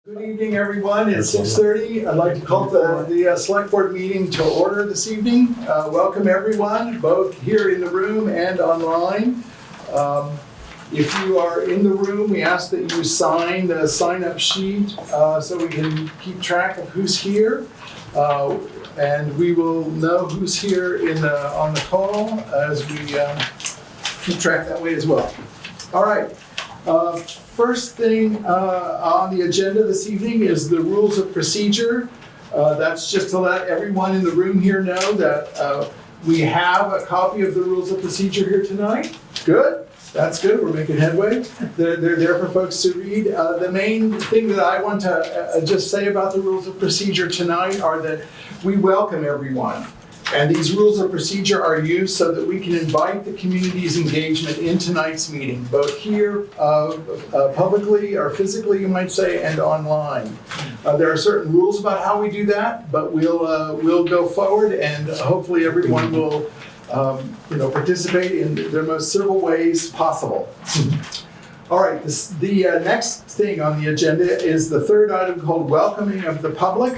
Good evening, everyone. It's 6:30. I'd like to call the Select Board meeting to order this evening. Welcome, everyone, both here in the room and online. If you are in the room, we ask that you sign the sign-up sheet so we can keep track of who's here. And we will know who's here on the call as we keep track that way as well. All right. First thing on the agenda this evening is the rules of procedure. That's just to let everyone in the room here know that we have a copy of the rules of procedure here tonight. Good, that's good, we're making headway. They're there for folks to read. The main thing that I want to just say about the rules of procedure tonight are that we welcome everyone. And these rules of procedure are used so that we can invite the community's engagement in tonight's meeting, both here publicly or physically, you might say, and online. There are certain rules about how we do that, but we'll go forward and hopefully everyone will participate in the most civil ways possible. All right, the next thing on the agenda is the third item called welcoming of the public.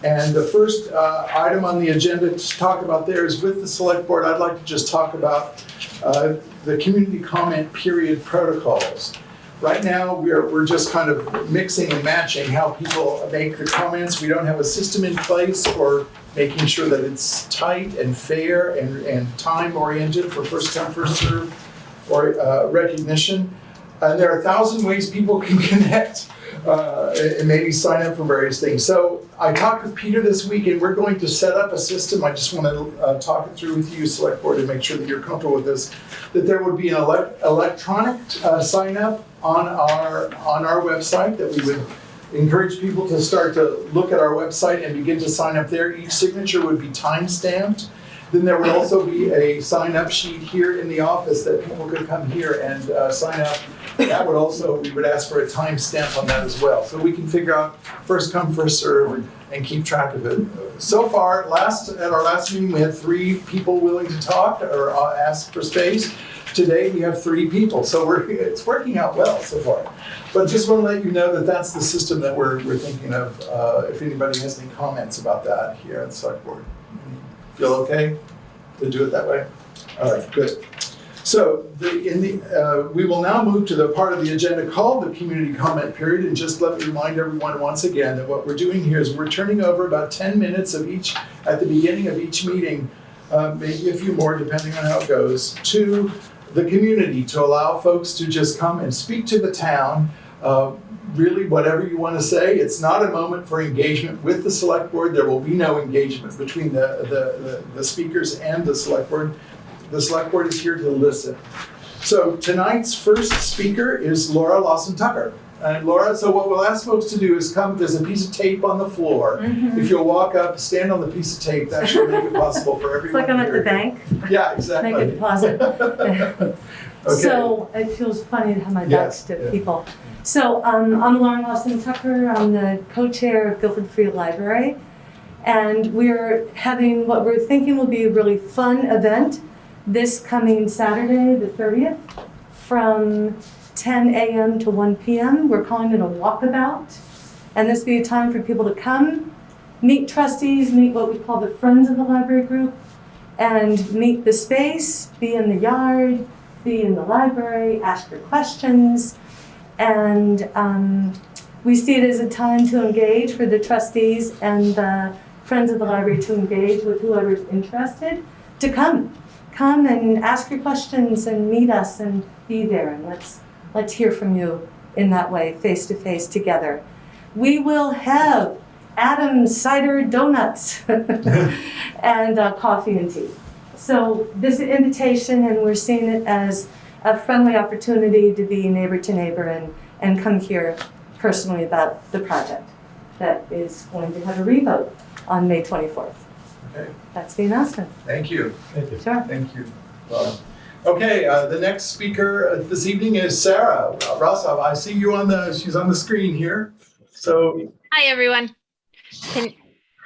And the first item on the agenda to talk about there is with the Select Board. I'd like to just talk about the community comment period protocols. Right now, we're just kind of mixing and matching how people make the comments. We don't have a system in place for making sure that it's tight and fair and time-oriented for first come, first serve or recognition. And there are 1,000 ways people can connect and maybe sign up for various things. So I talked with Peter this week and we're going to set up a system. I just want to talk it through with you, Select Board, and make sure that you're comfortable with this, that there would be an electronic sign up on our website, that we would encourage people to start to look at our website and begin to sign up there. Each signature would be time stamped. Then there would also be a sign-up sheet here in the office that people could come here and sign up. That would also, we would ask for a time stamp on that as well. So we can figure out first come, first serve and keep track of it. So far, at our last meeting, we had 3 people willing to talk or ask for space. Today, we have 3 people. So it's working out well so far. But just want to let you know that that's the system that we're thinking of. If anybody has any comments about that here at the Select Board. Feel okay to do it that way? All right, good. So we will now move to the part of the agenda called the community comment period, and just let me remind everyone once again that what we're doing here is we're turning over about 10 minutes of each at the beginning of each meeting, maybe a few more depending on how it goes, to the community to allow folks to just come and speak to the town. Really, whatever you want to say. It's not a moment for engagement with the Select Board. There will be no engagement between the speakers and the Select Board. The Select Board is here to listen. So tonight's first speaker is Laura Lawson-Tucker. And Laura, so what we'll ask folks to do is come, there's a piece of tape on the floor. Mm-hmm. If you'll walk up, stand on the piece of tape, that should make it possible for everyone. It's like I'm at the bank. Yeah, exactly. Make a deposit. Okay. So it feels funny to have my back to people. So I'm Laura Lawson-Tucker. I'm the co-chair of Guilford Free Library. And we're having what we're thinking will be a really fun event this coming Saturday, the 30th, from 10 a.m. to 1 p.m. We're calling it a walkabout. And this will be a time for people to come, meet trustees, meet what we call the Friends of the Library group, and meet the space, be in the yard, be in the library, ask your questions. And we see it as a time to engage for the trustees and the Friends of the Library to engage with whoever's interested to come and ask your questions and meet us and be there. And let's hear from you in that way, face to face together. We will have Adam's cider donuts and coffee and tea. So this is an invitation, and we're seeing it as a friendly opportunity to be neighbor to neighbor and come hear personally about the project that is going to have a revote on May 24th. Okay. That's the announcement. Thank you. Thank you. Sure. Thank you. Okay, the next speaker this evening is Sarah Rosov. I see you she's on the screen here. So. Hi, everyone.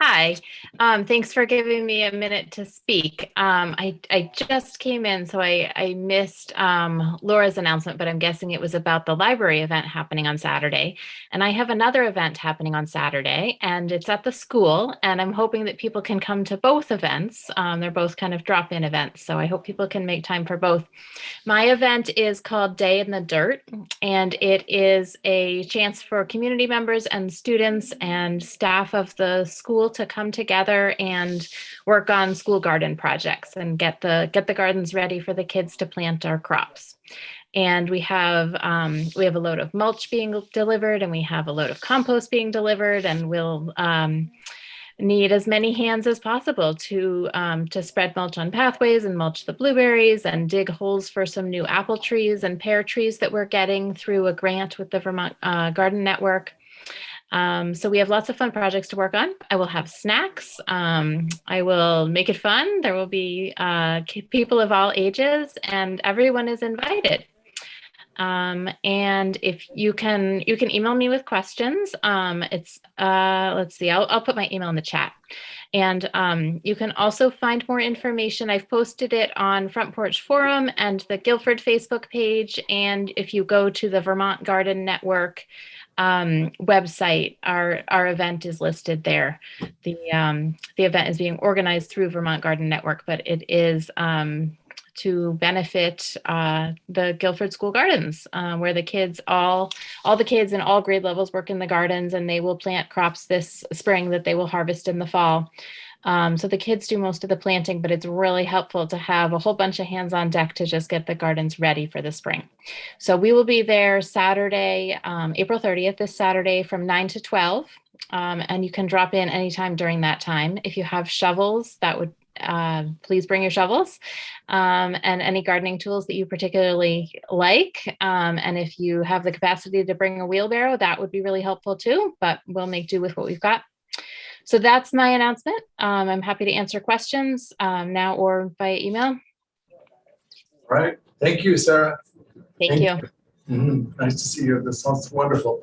Hi, thanks for giving me a minute to speak. I just came in, so I missed Laura's announcement, but I'm guessing it was about the library event happening on Saturday. And I have another event happening on Saturday, and it's at the school, and I'm hoping that people can come to both events. They're both kind of drop-in events, so I hope people can make time for both. My event is called Day in the Dirt, and it is a chance for community members and students and staff of the school to come together and work on school garden projects and get the gardens ready for the kids to plant our crops. And we have a load of mulch being delivered, and we have a load of compost being delivered, and we'll need as many hands as possible to spread mulch on pathways and mulch the blueberries and dig holes for some new apple trees and pear trees that we're getting through a grant with the Vermont Garden Network. So we have lots of fun projects to work on. I will have snacks. I will make it fun. There will be people of all ages, and everyone is invited. And if you can email me with questions. Let's see, I'll put my email in the chat. And you can also find more information. I've posted it on Front Porch Forum and the Guilford Facebook page. And if you go to the Vermont Garden Network website, our event is listed there. The event is being organized through Vermont Garden Network, but it is to benefit the Guilford School Gardens, where the kids, all the kids in all grade levels work in the gardens, and they will plant crops this spring that they will harvest in the fall. So the kids do most of the planting, but it's really helpful to have a whole bunch of hands on deck to just get the gardens ready for the spring. So we will be there Saturday, April 30th, this Saturday from 9 to 12. And you can drop in anytime during that time. If you have shovels, that would please bring your shovels and any gardening tools that you particularly like. And if you have the capacity to bring a wheelbarrow, that would be really helpful too, but we'll make do with what we've got. So that's my announcement. I'm happy to answer questions now or via email. All right. Thank you, Sarah. Thank you. Nice to see you. This sounds wonderful.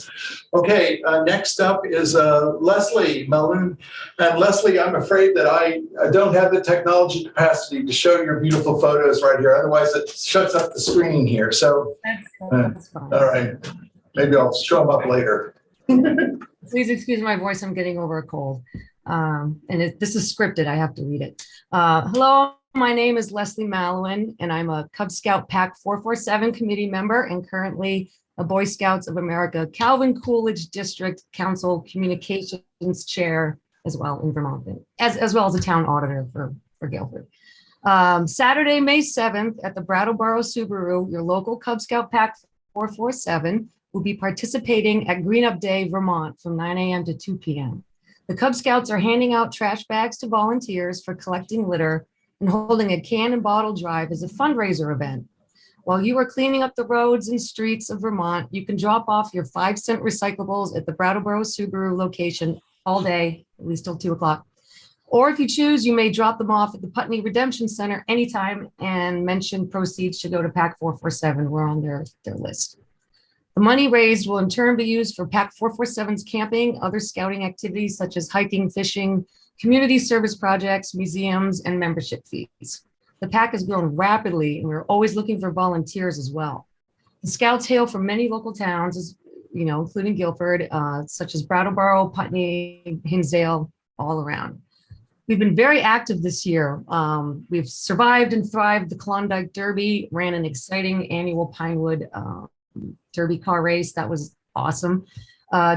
Okay, next up is Leslie Malone. And Leslie, I'm afraid that I don't have the technology capacity to show your beautiful photos right here. Otherwise, it shuts up the screen here. So, That's fine. all right, maybe I'll show them up later. Please excuse my voice. I'm getting over a cold. This is scripted. I have to read it. Hello, my name is Leslie Mallowan, and I'm a Cub Scout Pack 447 committee member and currently a Boy Scouts of America Calvin Coolidge District Council Communications Chair as well in Vermont, as well as a town auditor for Guilford. Saturday, May 7th at the Brattleboro Subaru, your local Cub Scout Pack 447 will be participating at Green Up Day, Vermont from 9 a.m. to 2 p.m. The Cub Scouts are handing out trash bags to volunteers for collecting litter and holding a can and bottle drive as a fundraiser event. While you are cleaning up the roads and streets of Vermont, you can drop off your 5-cent recyclables at the Brattleboro Subaru location all day, at least till 2 o'clock. Or if you choose, you may drop them off at the Putney Redemption Center anytime and mention proceeds should go to Pack 447. We're on their list. The money raised will in turn be used for Pack 447's camping, other scouting activities such as hiking, fishing, community service projects, museums, and membership fees. The pack has grown rapidly, and we're always looking for volunteers as well. The Scouts hail from many local towns, including Guilford, such as Brattleboro, Putney, Hinsdale, all around. We've been very active this year. We've survived and thrived the Klondike Derby, ran an exciting annual Pinewood Derby car race. That was awesome.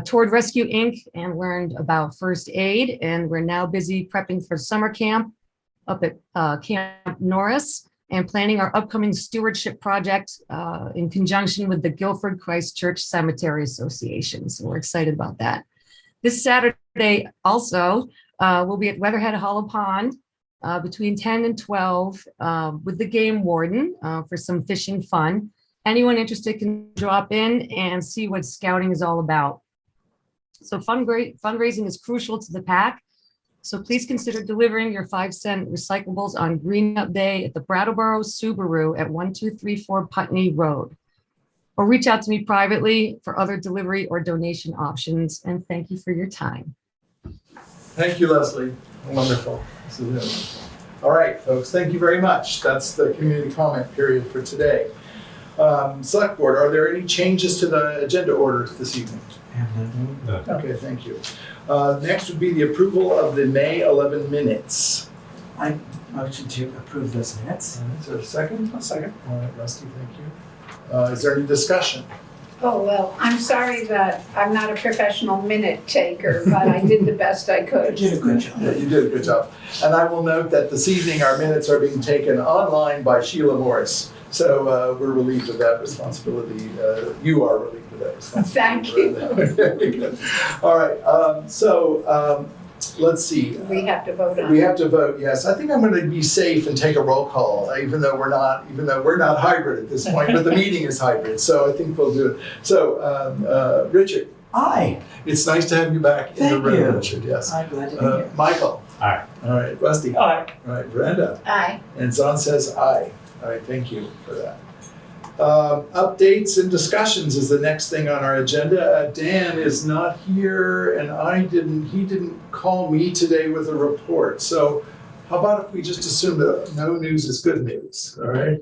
Toured Rescue Inc. and learned about first aid. And we're now busy prepping for summer camp up at Camp Norris and planning our upcoming stewardship project in conjunction with the Guilford Christ Church Cemetery Association. So we're excited about that. This Saturday also, we'll be at Weatherhead Hollow Pond between 10 and 12 with the game warden for some fishing fun. Anyone interested can drop in and see what scouting is all about. So fundraising is crucial to the pack. So please consider delivering your 5-cent recyclables on Green Up Day at the Brattleboro Subaru at 1234 Putney Road. Or reach out to me privately for other delivery or donation options. And thank you for your time. Thank you, Leslie. Wonderful. This is wonderful. All right, folks, thank you very much. That's the community comment period for today. Select Board, are there any changes to the agenda order this evening? No. Okay, thank you. Next would be the approval of the May 11 minutes. I motion to approve those minutes. Is there a second? A second. All right, Rusty, thank you. Is there any discussion? Oh, well, I'm sorry that I'm not a professional minute taker, but I did the best I You could. did a good job. Yeah, you did a good job. And I will note that this evening our minutes are being taken online by Sheila Morris. So we're relieved of that responsibility. You are relieved of that responsibility. Thank you. All right, let's see. We have to vote on We it. have to vote, yes. I think I'm going to be safe and take a roll call, even though we're not hybrid at this point, but the meeting is hybrid, so I think we'll do it. So, Richard, Aye. it's nice to have you back in the Thank room, you. Richard, yes. I'm glad to be here. Michael. Aye. All right, Rusty. Aye. All right, Brenda. Aye. And Zon says aye. All right, thank you for that. Updates and discussions is the next thing on our agenda. Dan is not here, and he didn't call me today with a report. So how about if we just assume that no news is good news, all right?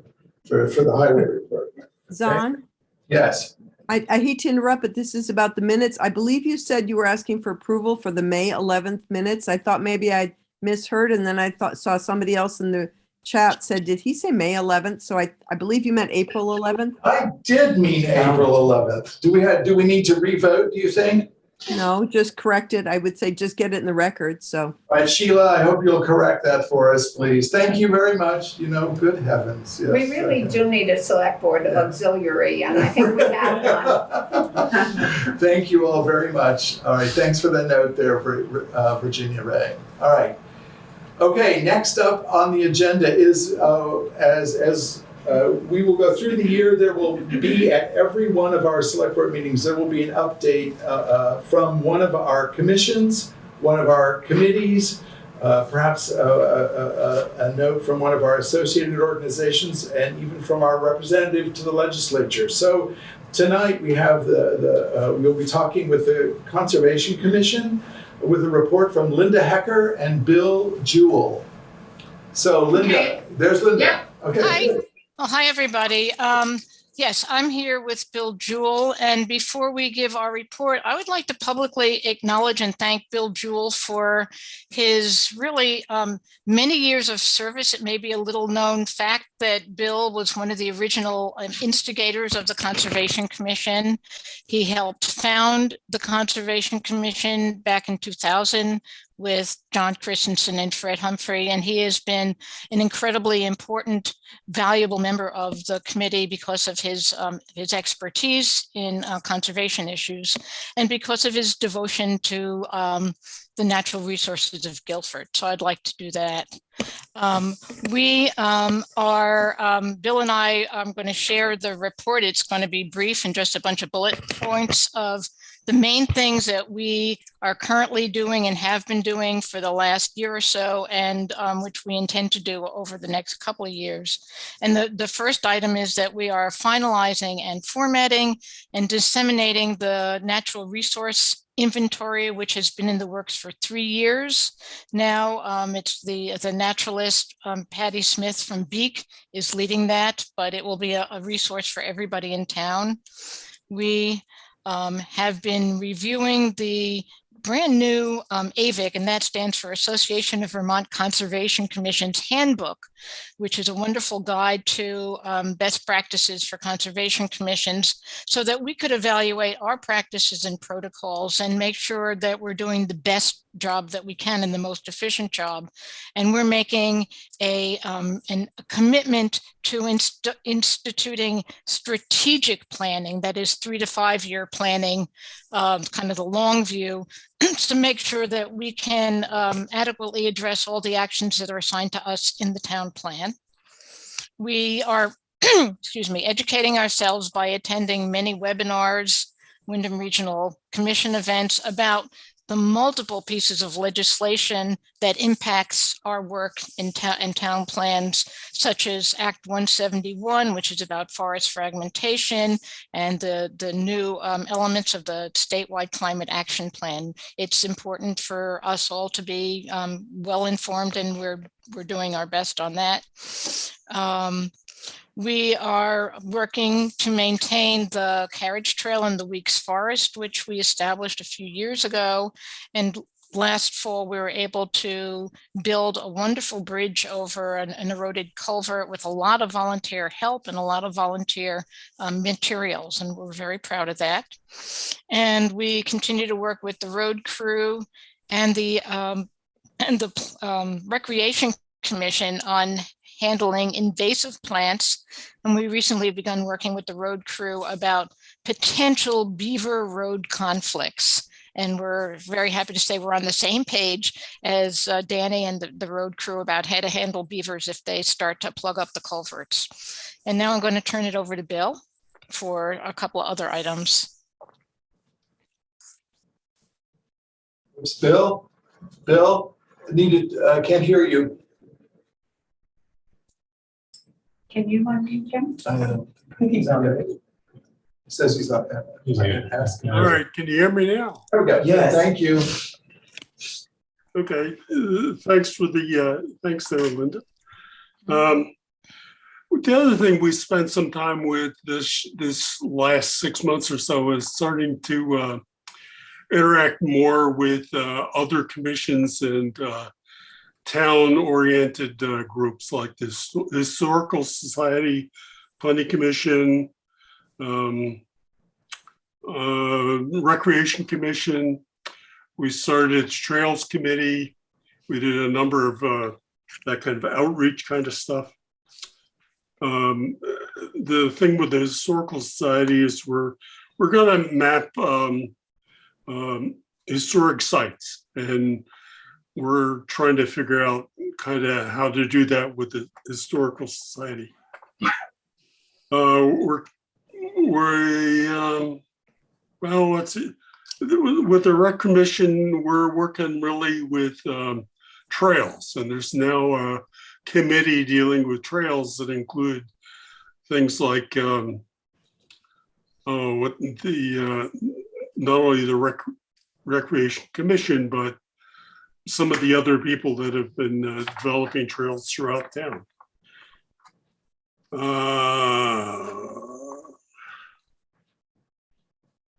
For the highway report. Zon, Yes. I hate to interrupt, but this is about the minutes. I believe you said you were asking for approval for the May 11th minutes. I thought maybe I misheard, and then I saw somebody else in the chat said, did he say May 11th? So I believe you meant April 11th. I did mean April 11th. Do we need to revote, do you think? No, just correct it. I would say just get it in the record. So All right, Sheila, I hope you'll correct that for us, please. Thank you very much. Good heavens. Yes. We really do need a select board auxiliary, and I think we have one. Thank you all very much. All right, thanks for the note there, Virginia Ray. All right. Okay, next up on the agenda is, as we will go through the year, there will be at every one of our select board meetings, there will be an update from one of our commissions, one of our committees, perhaps a note from one of our associated organizations, and even from our representative to the legislature. So tonight we have we'll be talking with the Conservation Commission with a report from Linda Hecker and Bill Jewell. So Linda, there's Linda. Yeah. Okay. Hi. Good. Well, hi, everybody. Yes, I'm here with Bill Jewell. And before we give our report, I would like to publicly acknowledge and thank Bill Jewell for his really many years of service. It may be a little known fact that Bill was one of the original instigators of the Conservation Commission. He helped found the Conservation Commission back in 2000 with John Christensen and Fred Humphrey, and he has been an incredibly important, valuable member of the committee because of his expertise in conservation issues and because of his devotion to the natural resources of Guilford. So I'd like to do that. Bill and I are going to share the report. It's going to be brief and just a bunch of bullet points of the main things that we are currently doing and have been doing for the last year or so, and which we intend to do over the next couple of years. And the first item is that we are finalizing and formatting and disseminating the natural resource inventory, which has been in the works for 3 years. Now it's the naturalist, Patty Smith from Beek is leading that, but it will be a resource for everybody in town. We have been reviewing the brand new AVIC, and that stands for Association of Vermont Conservation Commission's handbook, which is a wonderful guide to best practices for conservation commissions so that we could evaluate our practices and protocols and make sure that we're doing the best job that we can and the most efficient job. And we're making a commitment to instituting strategic planning, that is 3 to 5 year planning, kind of the long view, to make sure that we can adequately address all the actions that are assigned to us in the town plan. We are, educating ourselves by attending many webinars, Wyndham Regional Commission events about the multiple pieces of legislation that impacts our work in town plans, such as Act 171, which is about forest fragmentation, and the new elements of the statewide climate action plan. It's important for us all to be well informed, and we're doing our best on that. We are working to maintain the carriage trail in the Weeks Forest, which we established a few years ago. And last fall, we were able to build a wonderful bridge over an eroded culvert with a lot of volunteer help and a lot of volunteer materials. And we're very proud of that. And we continue to work with the road crew and the Recreation Commission on handling invasive plants. And we recently begun working with the road crew about potential beaver road conflicts. And we're very happy to say we're on the same page as Danny and the road crew about how to handle beavers if they start to plug up the culverts. And now I'm going to turn it over to Bill for a couple of other items. Bill, can't hear you. Can you unmute him? I think he's on it. It says he's not there. All right, can you hear me now? There we go. Yes. Thank you. Okay, thanks there, Linda. The other thing we spent some time with this last 6 months or so is starting to interact more with other commissions and town-oriented groups like this Historical Society, Planning Commission, Recreation Commission. We started Trails Committee. We did a number of that kind of outreach kind of stuff. The thing with the Historical Society is we're going to map historic sites, and we're trying to figure out kind of how to do that with the Historical Society. Well, let's see. With the Rec Commission, we're working really with trails, and there's now a committee dealing with trails that include things like not only the Recreation Commission, but some of the other people that have been developing trails throughout town.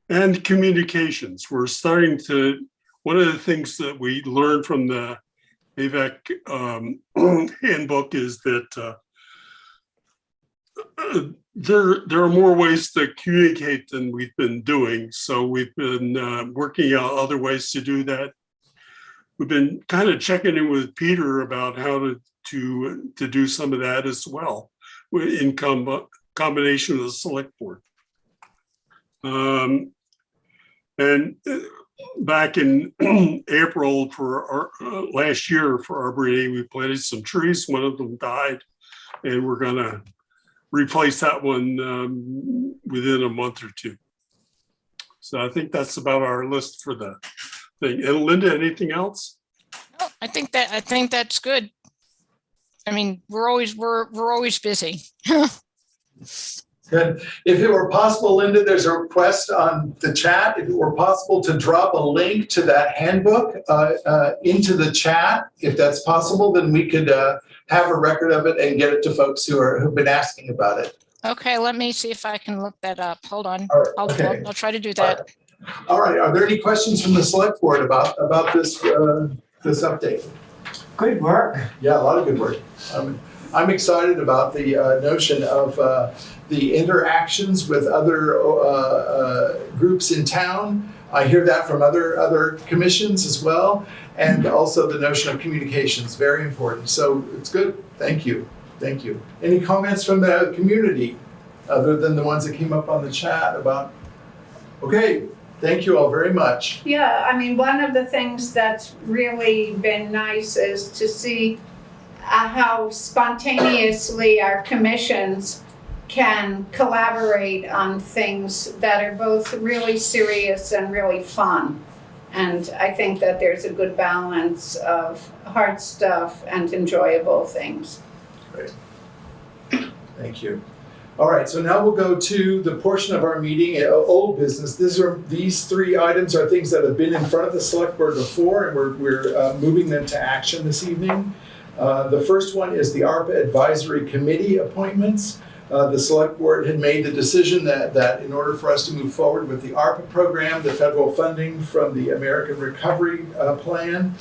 And communications. We're starting to, one of the things that we learned from the AVAC handbook is that there are more ways to communicate than we've been doing. So we've been working out other ways to do that. We've been kind of checking in with Peter about how to do some of that as well, in combination with the select board. And back in April for our last year for Arbor Day, we planted some trees. One of them died, and we're going to replace that one within a month or two. So I think that's about our list for the thing. And Linda, anything else? No, I think that's good. I mean, we're always busy. Good. If it were possible, Linda, there's a request on the chat. If it were possible to drop a link to that handbook into the chat, if that's possible, then we could have a record of it and get it to folks who've been asking about it. Okay, let me see if I can look that up. Hold on. All right, okay. I'll try to do that. All right. Are there any questions from the select board about this this update? Good work. Yeah, a lot of good work. I'm excited about the notion of the interactions with other groups in town. I hear that from other commissions as well, and also the notion of communications, very important. So it's good. Thank you. Thank you. Any comments from the community other than the ones that came up on the chat about? Okay. Thank you all very much. Yeah, I mean, one of the things that's really been nice is to see how spontaneously our commissions can collaborate on things that are both really serious and really fun. And I think that there's a good balance of hard stuff and enjoyable things. Great. Thank you. All right, so now we'll go to the portion of our meeting, old business. These three items are things that have been in front of the select board before, and we're moving them to action this evening. The first one is the ARPA Advisory Committee appointments. The select board had made the decision that in order for us to move forward with the ARPA program, the federal funding from the American Recovery Plan,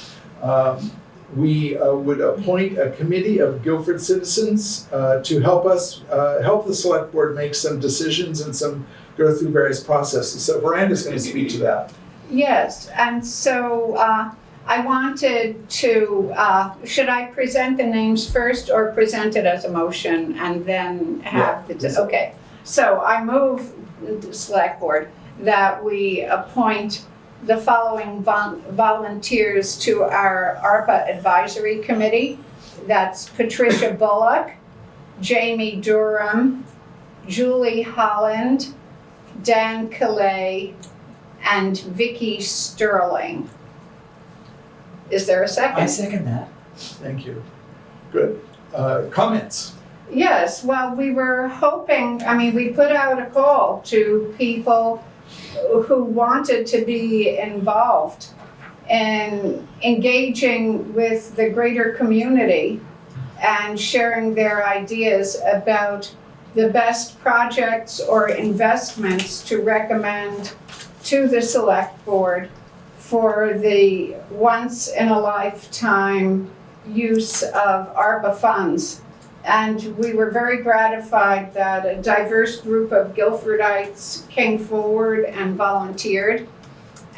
we would appoint a committee of Guilford citizens to help the select board make some decisions and go through various processes. So Miranda's going to speak to that. Yes, and so I wanted to, should I present the names first or present it as a motion and then have okay. So I move the select board that we appoint the following volunteers to our ARPA Advisory Committee. That's Patricia Bullock, Jamie Durham, Julie Holland, Dan Calais, and Vicky Sterling. Is there a second? I second that. Thank you. Good. Comments? Yes, well, we were hoping, we put out a call to people who wanted to be involved in engaging with the greater community and sharing their ideas about the best projects or investments to recommend to the select board for the once-in-a-lifetime use of ARPA funds. And we were very gratified that a diverse group of Guilfordites came forward and volunteered.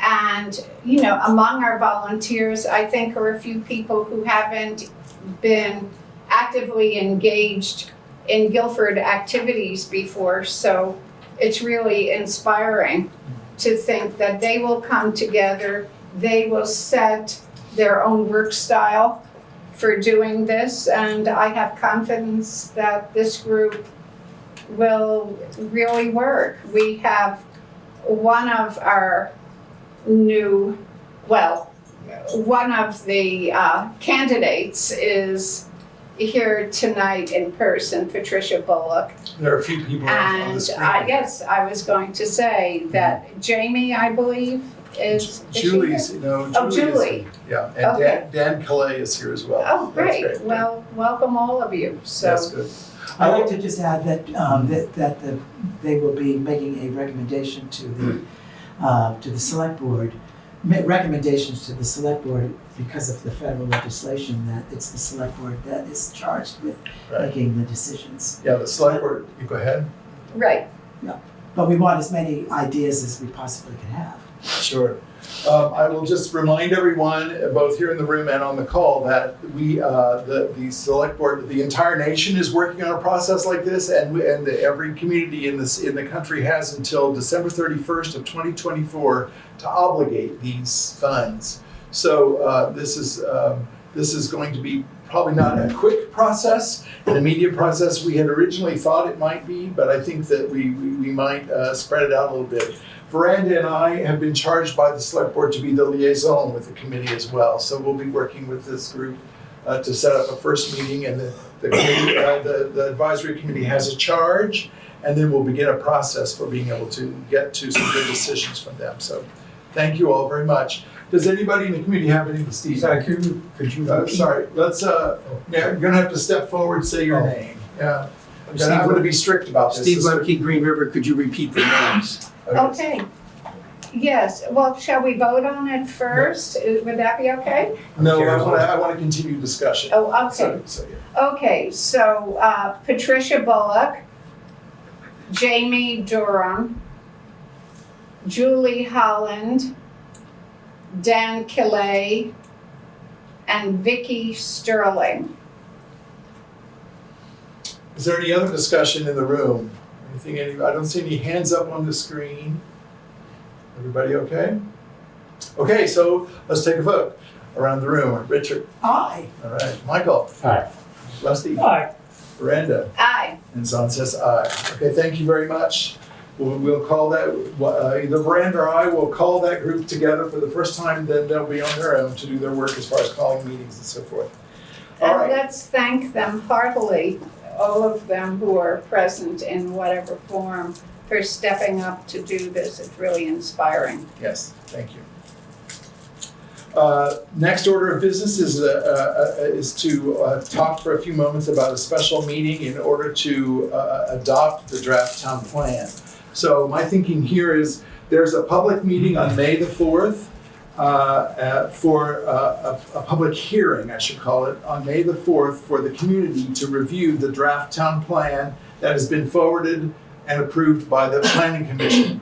And, among our volunteers, I think are a few people who haven't been actively engaged in Guilford activities before. So it's really inspiring to think that they will come together, they will set their own work style for doing this, and I have confidence that this group will really work. We have one of the candidates is here tonight in person, Patricia Bullock. There are a few people on the screen. Yes, I was going to say that Jamie, I believe, is Julie's, Julie. Yeah, and Okay. Dan Calais is here as well. Oh, That's great. Well, welcome all of you. So, That's good. I'd like to just add that they will be making a recommendation to the select board, recommendations to the select board because of the federal legislation that it's the select board that is charged with making the decisions. Yeah, the select board, you go ahead. right. But we want as many ideas as we possibly can have. Sure. I will just remind everyone, both here in the room and on the call, that the select board, the entire nation is working on a process like this, and every community in the country has until December 31st of 2024 to obligate these funds. So this is going to be probably not a quick process, an immediate process. We had originally thought it might be, but I think that we might spread it out a little bit. Veranda and I have been charged by the select board to be the liaison with the committee as well. So we'll be working with this group to set up a first meeting, and the advisory committee has a charge, and then we'll begin a process for being able to get to some good decisions from them. So thank you all very much. Does anybody in the community have anything, Steve? Sorry, could you repeat? Sorry, let's, you're gonna have to step forward, say your name. Yeah. I'm gonna be strict about this. Steve Lemke, Green River, could you repeat the names? Okay. Yes, well, shall we vote on it first? Would that be okay? No, I want to continue discussion. Oh, okay. So, yeah. Okay, so Patricia Bullock, Jamie Durham, Julie Holland, Dan Calais, and Vicky Sterling. Is there any other discussion in the room? I don't see any hands up on the screen. Everybody okay? Okay, so let's take a vote around the room. Richard? Aye. All right. Michael? Aye. Rusty? Aye. Miranda? Aye. And Zon says aye. Okay, thank you very much. we'll call that, either Brenda or I will call that group together for the first time, then they'll be on their own to do their work as far as calling meetings and so forth. All And right. let's thank them heartily, all of them who are present in whatever form, for stepping up to do this. It's really inspiring. Yes, thank you. Next order of business is to talk for a few moments about a special meeting in order to adopt the draft town plan. So my thinking here is there's a public meeting on May the 4th for a public hearing, I should call it, on May the 4th for the community to review the draft town plan that has been forwarded and approved by the Planning Commission.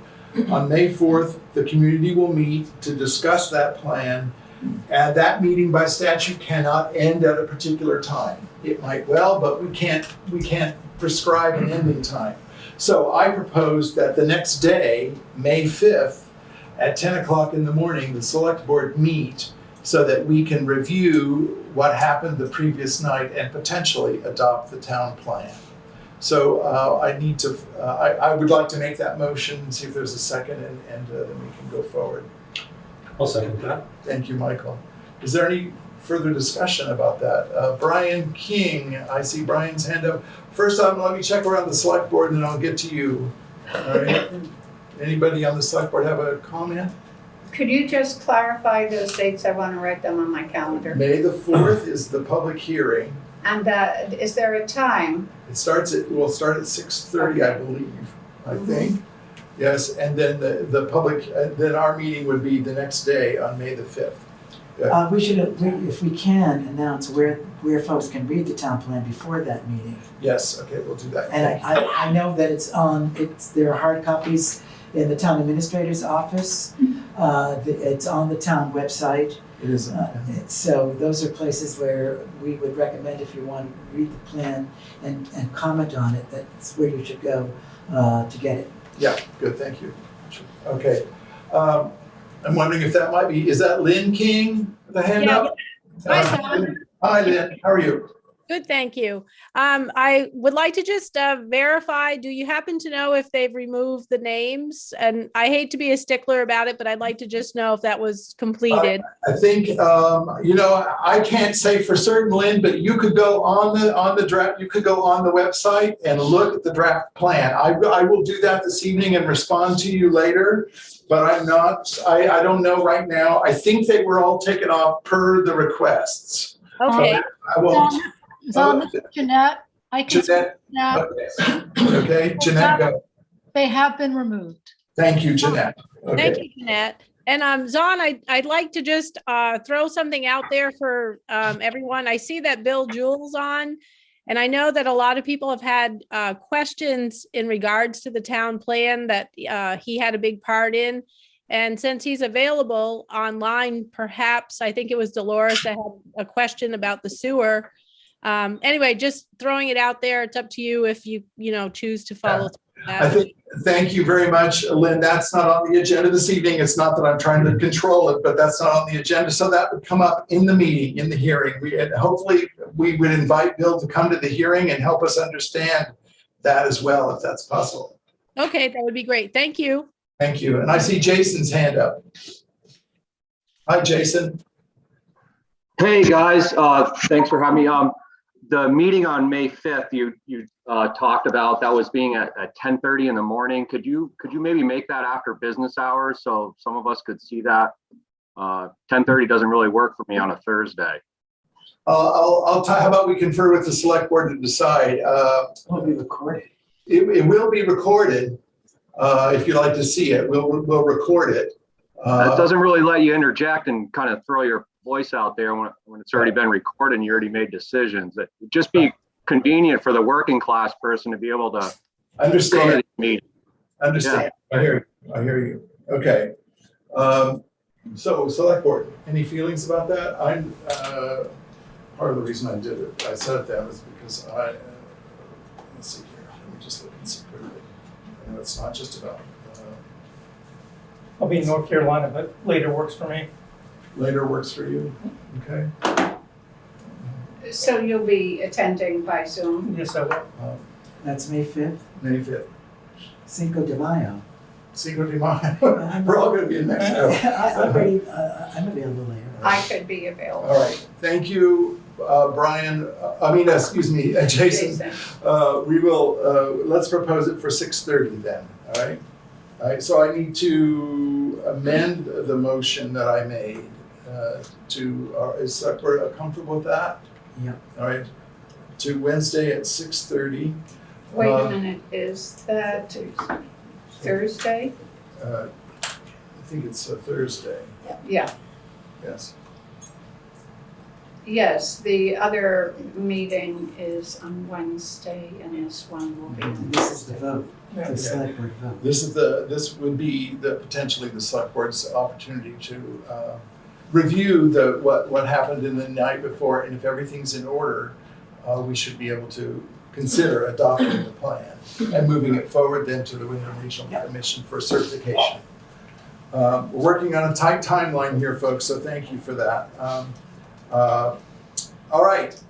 On May 4th, the community will meet to discuss that plan, and that meeting by statute cannot end at a particular time. It might well, but we can't prescribe an ending time. So I propose that the next day, May 5th, at 10 o'clock in the morning, the select board meet so that we can review what happened the previous night and potentially adopt the town plan. So I would like to make that motion and see if there's a second, and then we can go forward. I'll second that. Thank you, Michael. Is there any further discussion about that? Brian King, I see Brian's hand up. First time, let me check around the select board and then I'll get to you. All right. Anybody on the select board have a comment? Could you just clarify those dates? I want to write them on my calendar. May the 4th is the public hearing. And is there a time? Will start at 6:30, I believe, I think. Yes, and then the public, then our meeting would be the next day on May the 5th. We should, if we can, announce where folks can read the town plan before that meeting. Yes, okay, we'll do that. And I know that there are hard copies in the town administrator's office. It's on the town website. It is. So those are places where we would recommend, if you want to read the plan and comment on it, that's where you should go to get it. Yeah, good, thank you. Okay. I'm wondering if that might be, is that Lynn King, the hand up? Hi, Tom. Hi, Lynn, how are you? Good, thank you. I would like to just verify, do you happen to know if they've removed the names? And I hate to be a stickler about it, but I'd like to just know if that was completed. I think, I can't say for certain, Lynn, but you could go on the draft, you could go on the website and look at the draft plan. I will do that this evening and respond to you later, but I don't know right now. I think they were all taken off per the requests. Okay. I won't. This is Jeanette. I can see Jeanette, that okay, Jeanette, go. they have been removed. Thank you, Jeanette. Okay. Thank you, Jeanette. And Zon, I'd like to just throw something out there for everyone. I see that Bill Jewell's on, and I know that a lot of people have had questions in regards to the town plan that he had a big part in. And since he's available online, perhaps, I think it was Dolores that had a question about the sewer. Anyway, just throwing it out there. It's up to you if you choose to follow through that. I think, thank you very much, Lynn. That's not on the agenda this evening. It's not that I'm trying to control it, but that's not on the agenda. So that would come up in the meeting, in the hearing. Hopefully we would invite Bill to come to the hearing and help us understand that as well, if that's possible. Okay, that would be great. Thank you. Thank you. And I see Jason's hand up. Hi, Jason. Hey guys, thanks for having me. The meeting on May 5th you talked about, that was being at 10:30 in the morning. Could you maybe make that after business hours so some of us could see that? 10:30 doesn't really work for me on a Thursday. How about we confer with the select board to decide. It'll be recorded. It will be recorded. If you'd like to see it, we'll record it. That doesn't really let you interject and kind of throw your voice out there when it's already been recorded and you already made decisions. It would just be convenient for the working class person to be able to understand. Go to the meeting. Understand. Yeah. I hear you. Okay. So select board, any feelings about that? I'm part of the reason I did it. I said that was because let's see here. Let me just look and see quickly. I know it's not just about. I'll be in North Carolina, but later works for me. Later works for you. Okay. So you'll be attending by Zoom? Yes, I will. That's May 5th. May 5th. Cinco de Mayo. Cinco de Mayo. We're all going to be in Mexico. I'm available later. I could be available. All right. Thank you, Brian. Excuse me, Jason. We will, let's propose it for 6:30 then, all right? All right, so I need to amend the motion that I made is Selectboard comfortable with that? Yeah. All right, to Wednesday at 6:30. Wait a minute, is that Thursday? I think it's a Thursday, Yeah, yes. yes, the other meeting is on Wednesday and this one will be on This is the Thursday. vote, the select board vote. This would be potentially the select board's opportunity to review what happened in the night before, and if everything's in order, we should be able to consider adopting the plan and moving it forward then to the Wyndham Regional Commission for certification. We're working on a tight timeline here, folks, so thank you for that. All right,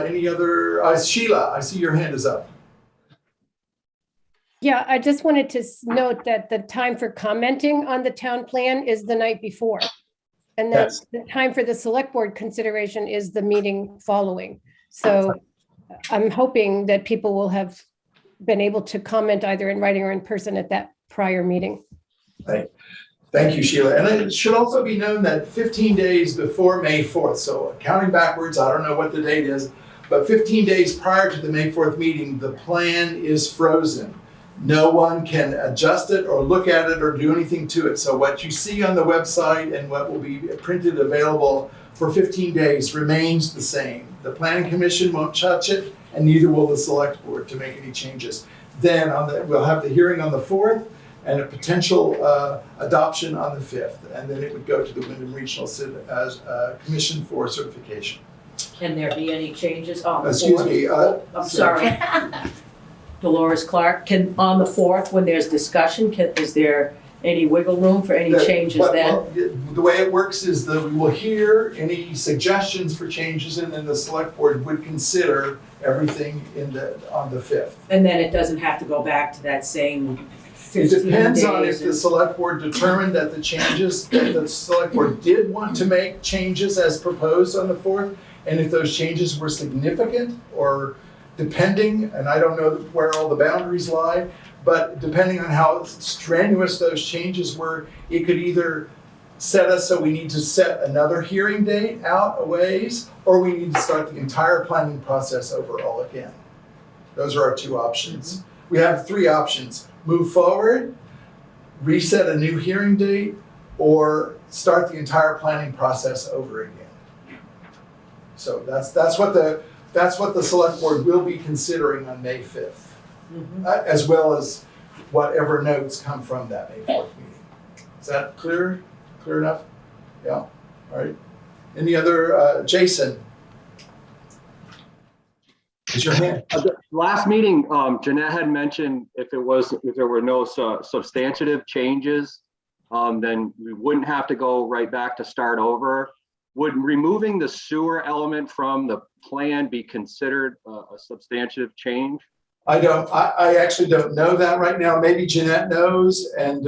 any other, Sheila, I see your hand is up. Yeah, I just wanted to note that the time for commenting on the town plan is the night before. And then Yes. the time for the select board consideration is the meeting following. So I'm hoping that people will have been able to comment either in writing or in person at that prior meeting. Right. Thank you, Sheila. And it should also be known that 15 days before May 4th, so counting backwards, I don't know what the date is, but 15 days prior to the May 4th meeting, the plan is frozen. No one can adjust it or look at it or do anything to it. So what you see on the website and what will be printed available for 15 days remains the same. The Planning Commission won't touch it, and neither will the Select Board to make any changes. Then we'll have the hearing on the 4th and a potential adoption on the 5th, and then it would go to the Wyndham Regional Commission for certification. Can there be any changes on the 4th? Excuse me. I'm sorry. Dolores Clark, on the 4th, when there's discussion, is there any wiggle room for any changes then? Well, the way it works is that we will hear any suggestions for changes, and then the Select Board would consider everything on the 5th. And then it doesn't have to go back to that same It 15 depends on days if the Select Board determined that the changes, that the Select Board did want to make changes as proposed on the 4th, and if those changes were significant or depending, and I don't know where all the boundaries lie, but depending on how strenuous those changes were, it could either set us so we need to set another hearing date out a ways, or we need to start the entire planning process over all again. Those are our two options. We have three options: move forward, reset a new hearing date, or start the entire planning process over again. So that's what the Select Board will be considering on May 5th. As well as whatever notes come from that May 4th meeting. Is that clear? Clear enough? Yeah, all right. Any other, Jason? Raise your hand. Last meeting, Jeanette had mentioned if there were no substantive changes, then we wouldn't have to go right back to start over. Would removing the sewer element from the plan be considered a substantive change? I actually don't know that right now. Maybe Jeanette knows and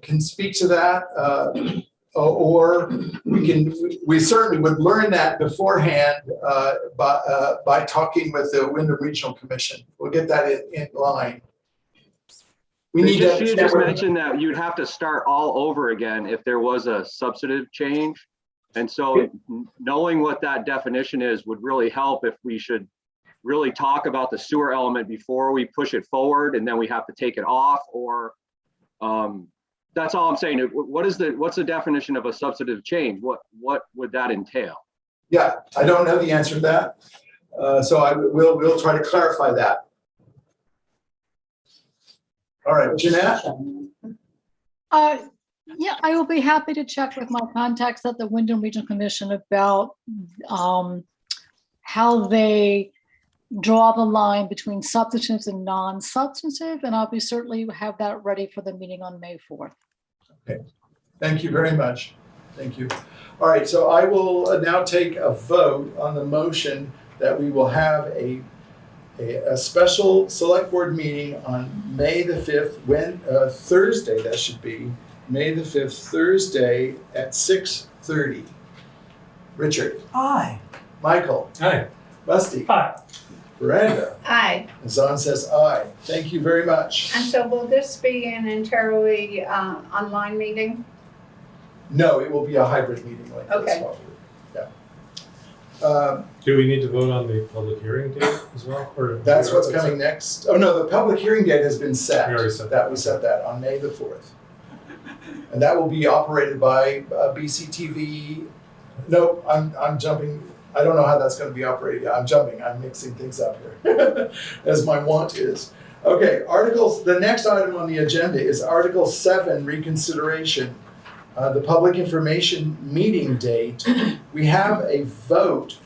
can speak to that. Or we certainly would learn that beforehand by talking with the Wyndham Regional Commission. We'll get that in line. She just mentioned that you'd have to start all over again if there was a substantive change. And so knowing what that definition is would really help if we should really talk about the sewer element before we push it forward and then we have to take it off, or that's all I'm saying. What's the definition of a substantive change? What would that entail? Yeah, I don't know the answer to that. So we'll try to clarify that. All right, Jeanette? Yeah, I will be happy to check with my contacts at the Wyndham Regional Commission about how they draw the line between substantive and non-substantive, and I'll be certainly have that ready for the meeting on May 4th. Okay, thank you very much. Thank you. All right, so I will now take a vote on the motion that we will have a a special select board meeting on May the 5th, Thursday, that should be, May the 5th, Thursday at 6:30. Richard? Aye. Michael? Aye. Rusty? Aye. Miranda? Aye. And Zahn says aye. Thank you very much. And so will this be an entirely online meeting? No, it will be a hybrid meeting like this. Okay. Yeah. Do we need to vote on the public hearing date as well? Or That's what's coming next. Oh, no, the public hearing date has been set. We already set that. We set that on May the 4th. And that will be operated by BCTV. No, I'm jumping. I don't know how that's going to be operated. I'm jumping. I'm mixing things up here, as my wont is. Okay, articles. The next item on the agenda is Article 7, Reconsideration. The public information meeting date. We have a vote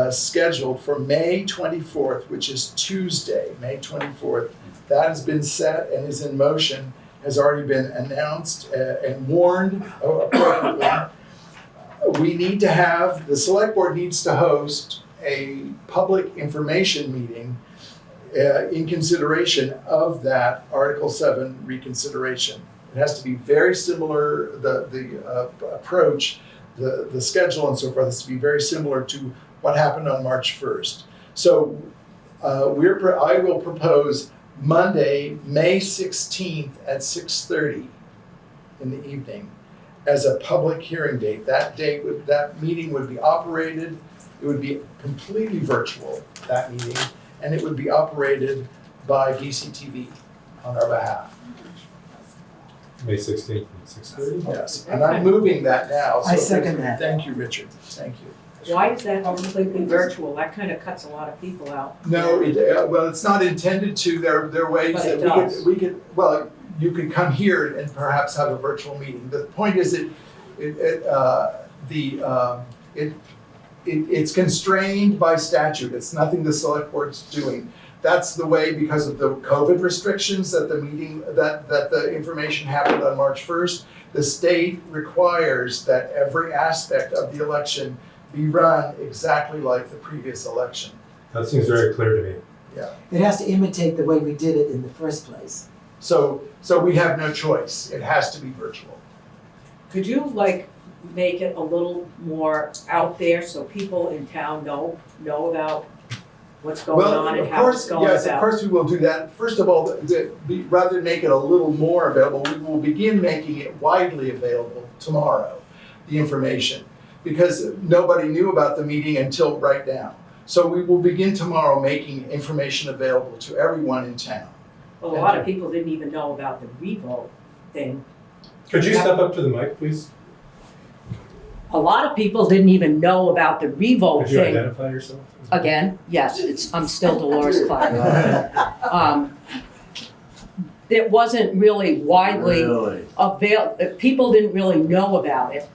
scheduled for May 24th, which is Tuesday, May 24th. That has been set and is in motion, has already been announced and warned appropriately. We need to have, the select board needs to host a public information meeting in consideration of that Article 7 reconsideration. It has to be very similar, the approach, the schedule and so forth has to be very similar to what happened on March 1st. So I will propose Monday, May 16th at 6:30 in the evening as a public hearing date. That meeting would be operated, it would be completely virtual, that meeting, and it would be operated by BCTV on our behalf. May 16th at 6:30? Yes, and I'm moving that now. I second that. Thank you, Richard. Thank you. Why is that completely virtual? That kind of cuts a lot of people out. No, well, it's not intended to. There are ways But that it does. we could, well, you could come here and perhaps have a virtual meeting. The point is it's constrained by statute. It's nothing the select board's doing. That's the way because of the COVID restrictions that the information happened on March 1st. The state requires that every aspect of the election be run exactly like the previous election. That seems very clear to me. Yeah. It has to imitate the way we did it in the first place. So we have no choice. It has to be virtual. Could you make it a little more out there so people in town know about what's going on and how it's going about? Yes, of course we will do that. First of all, rather than make it a little more available, we will begin making it widely available tomorrow, the information, because nobody knew about the meeting until right now. So we will begin tomorrow making information available to everyone in town. Well, a lot of people didn't even know about the revote thing. Could you step up to the mic, please? A lot of people didn't even know about the revote Could you thing. identify yourself? Again, yes, I'm still Dolores Clark. It wasn't really widely available. People didn't really know about it.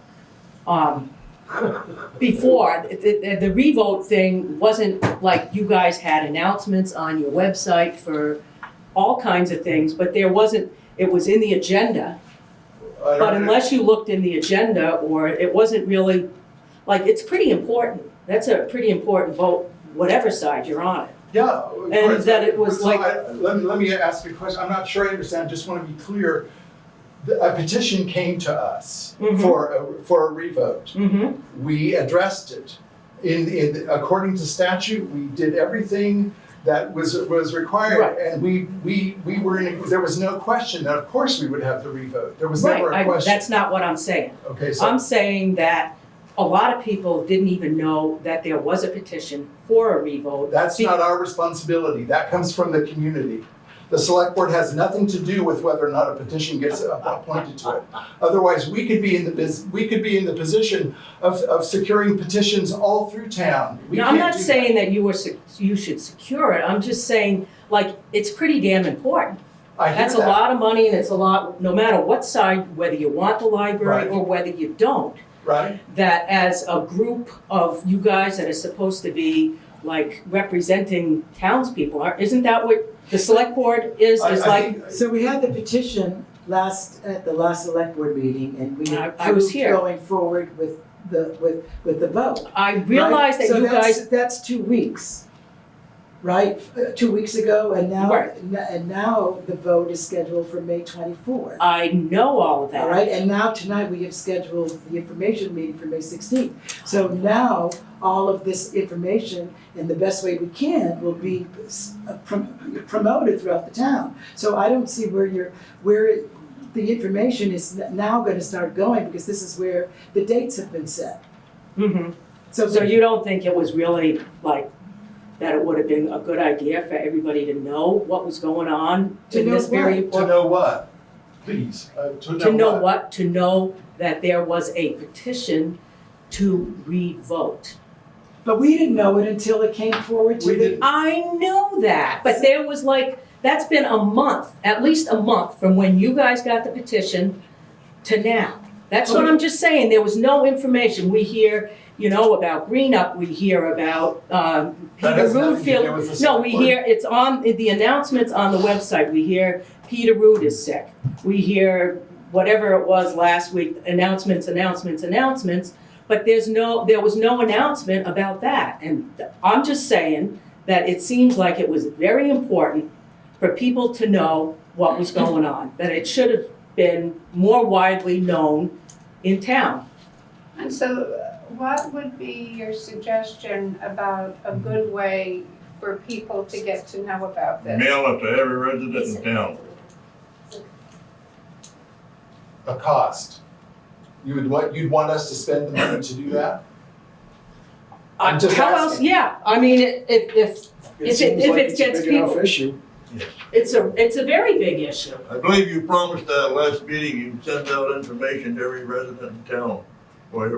Before, the revote thing wasn't like you guys had announcements on your website for all kinds of things, but it was in the agenda. But unless you looked in the agenda, or it wasn't really, it's pretty important. That's a pretty important vote, whatever side you're on it. Yeah. And that it was let me ask you a question. I'm not sure I understand. Just want to be clear. A petition came to us for a revote. Mm-hmm. We addressed it. According to statute, we did everything that was required, Right. and we were there was no question that of course we would have the revote. There was never a question. That's not what I'm saying. Okay, so I'm saying that a lot of people didn't even know that there was a petition for a revote. that's not our responsibility. That comes from the community. The select board has nothing to do with whether or not a petition gets appointed to it. Otherwise, we could be in the position of securing petitions all through town. Now, I'm not saying that you should secure it. I'm just saying, it's pretty damn important. That's a lot of money, and it's a lot, no matter what side, whether you want the library Right. or whether you don't. Right? That as a group of you guys that are supposed to be representing townspeople, isn't that what the select board is? So we had the petition at the last select board meeting, and we I was approved here. going forward with the vote. I realize Right? that you guys. That's 2 weeks. right, 2 weeks ago, and now, Right. and now the vote is scheduled for May 24th. I know all of that. All right, and now tonight we have scheduled the information meeting for May 16th. So now, all of this information, in the best way we can, will be promoted throughout the town. So I don't see where the information is now gonna start going, because this is where the dates have been set. Mhm. So So you don't think it was really like, that it would have been a good idea for everybody to know what was going on To in know this very what? To important? know what? Please, To know what? To know that there was a petition to re-vote. But we didn't know it until it came forward to We the. didn't. I know that, but there was like, that's been a month, at least a month from when you guys got the petition to now. That's what I'm just saying, there was no information. We hear, about Green Up, we hear about Peter has nothing to do Rootfield. with the No, we select board. hear, it's on, the announcements on the website, we hear Peter Root is sick. We hear whatever it was last week, announcements, but there was no announcement about that. And I'm just saying that it seems like it was very important for people to know what was going on, that it should have been more widely known in town. And so what would be your suggestion about a good way for people to get to know about this? Mail it to every resident in town. A cost. You'd want us to spend the money to do that? I'm just How else, asking. yeah, I mean, if it gets people, issue. it's a very big issue. I believe you promised that last meeting you'd send out information to every resident in town. Where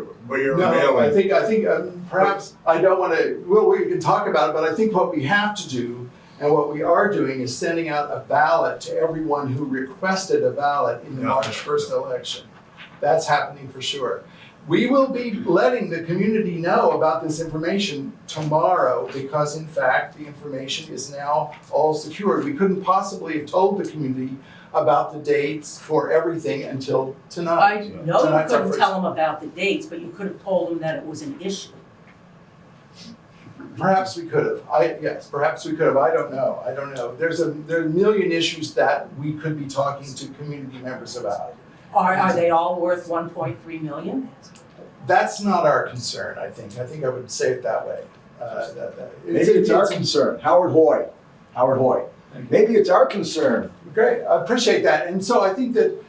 you're No, mailing. I think perhaps, I don't want to, well, we can talk about it, but I think what we have to do, and what we are doing, is sending out a ballot to everyone who requested a ballot in the March 1st election. That's happening for sure. We will be letting the community know about this information tomorrow, because in fact, the information is now all secured. We couldn't possibly have told the community about the dates for everything until I tonight. know you Tonight's our couldn't first- tell them about the dates, but you could have told them that it was an issue. Perhaps we could have. Yes, perhaps we could have. I don't know. There are a million issues that we could be talking to community members about. Are they all worth 1.3 million? That's not our concern, I think. I would say it that way. Maybe it's our concern. Howard Hoy. Maybe it's our concern. Great, I appreciate that. And so I think that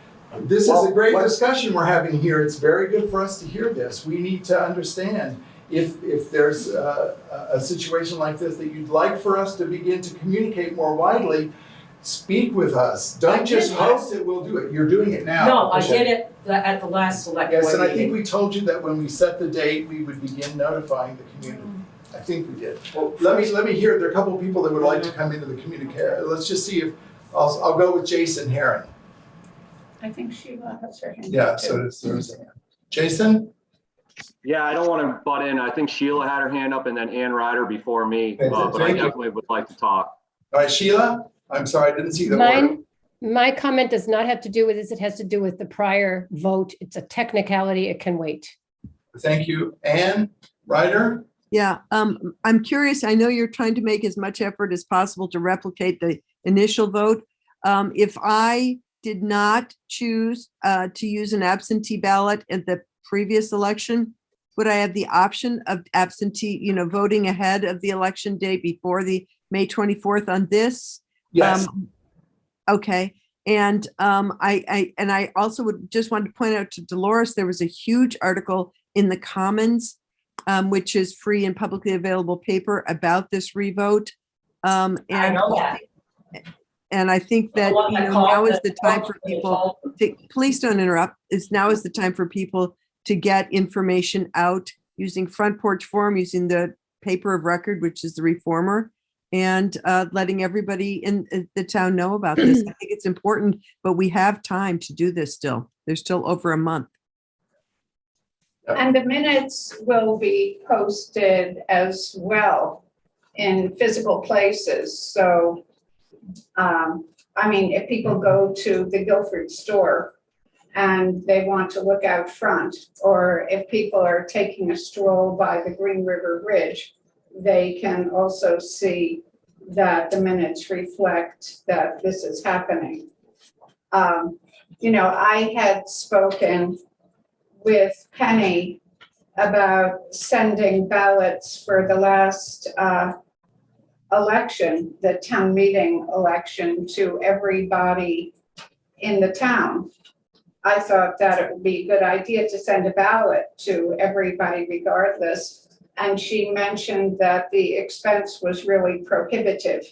this is a great discussion we're having here. It's very good for us to hear this. We need to understand if there's a situation like this that you'd like for us to begin to communicate more widely, speak with us. Don't just hope that we'll do it. You're doing it now. No, I did it at the last select board Yes, and I think meeting. we told you that when we set the date, we would begin notifying the community. I think we did. Well, let me hear, there are a couple of people that would like to come into the communication. Let's just see if, I'll go with Jason Herring. I think Sheila has her hand. Yeah, up, so too. there's Jason? Yeah, I don't want to butt in. I think Sheila had her hand up and then Ann Ryder before me, Okay, but I thank you. definitely would like to talk. All right, Sheila? I'm sorry, I didn't see the order. My comment does not have to do with this. It has to do with the prior vote. It's a technicality. It can wait. Thank you. Ann Ryder? Yeah, I'm curious. I know you're trying to make as much effort as possible to replicate the initial vote. If I did not choose to use an absentee ballot at the previous election, would I have the option of absentee, voting ahead of the election day before the May 24th on this? Yes. Okay. And I also would just want to point out to Dolores, there was a huge article in the Commons, which is free and publicly available paper about this revote. I know that. And I think that, now is the time for people to, please don't interrupt. Now is the time for people to get information out using Front Porch Forum, using the paper of record, which is the Reformer, and letting everybody in the town know about this. I think it's important, but we have time to do this still. There's still over a month. And the minutes will be posted as well in physical places. So, if people go to the Guilford store and they want to look out front, or if people are taking a stroll by the Green River Ridge, they can also see that the minutes reflect that this is happening. I had spoken with Penny about sending ballots for the last election, the town meeting election, to everybody in the town. I thought that it would be a good idea to send a ballot to everybody regardless. And she mentioned that the expense was really prohibitive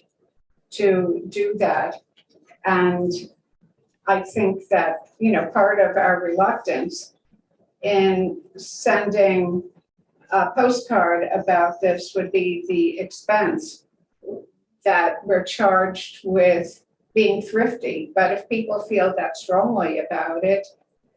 to do that. And I think that, part of our reluctance in sending a postcard about this would be the expense that we're charged with being thrifty. But if people feel that strongly about it,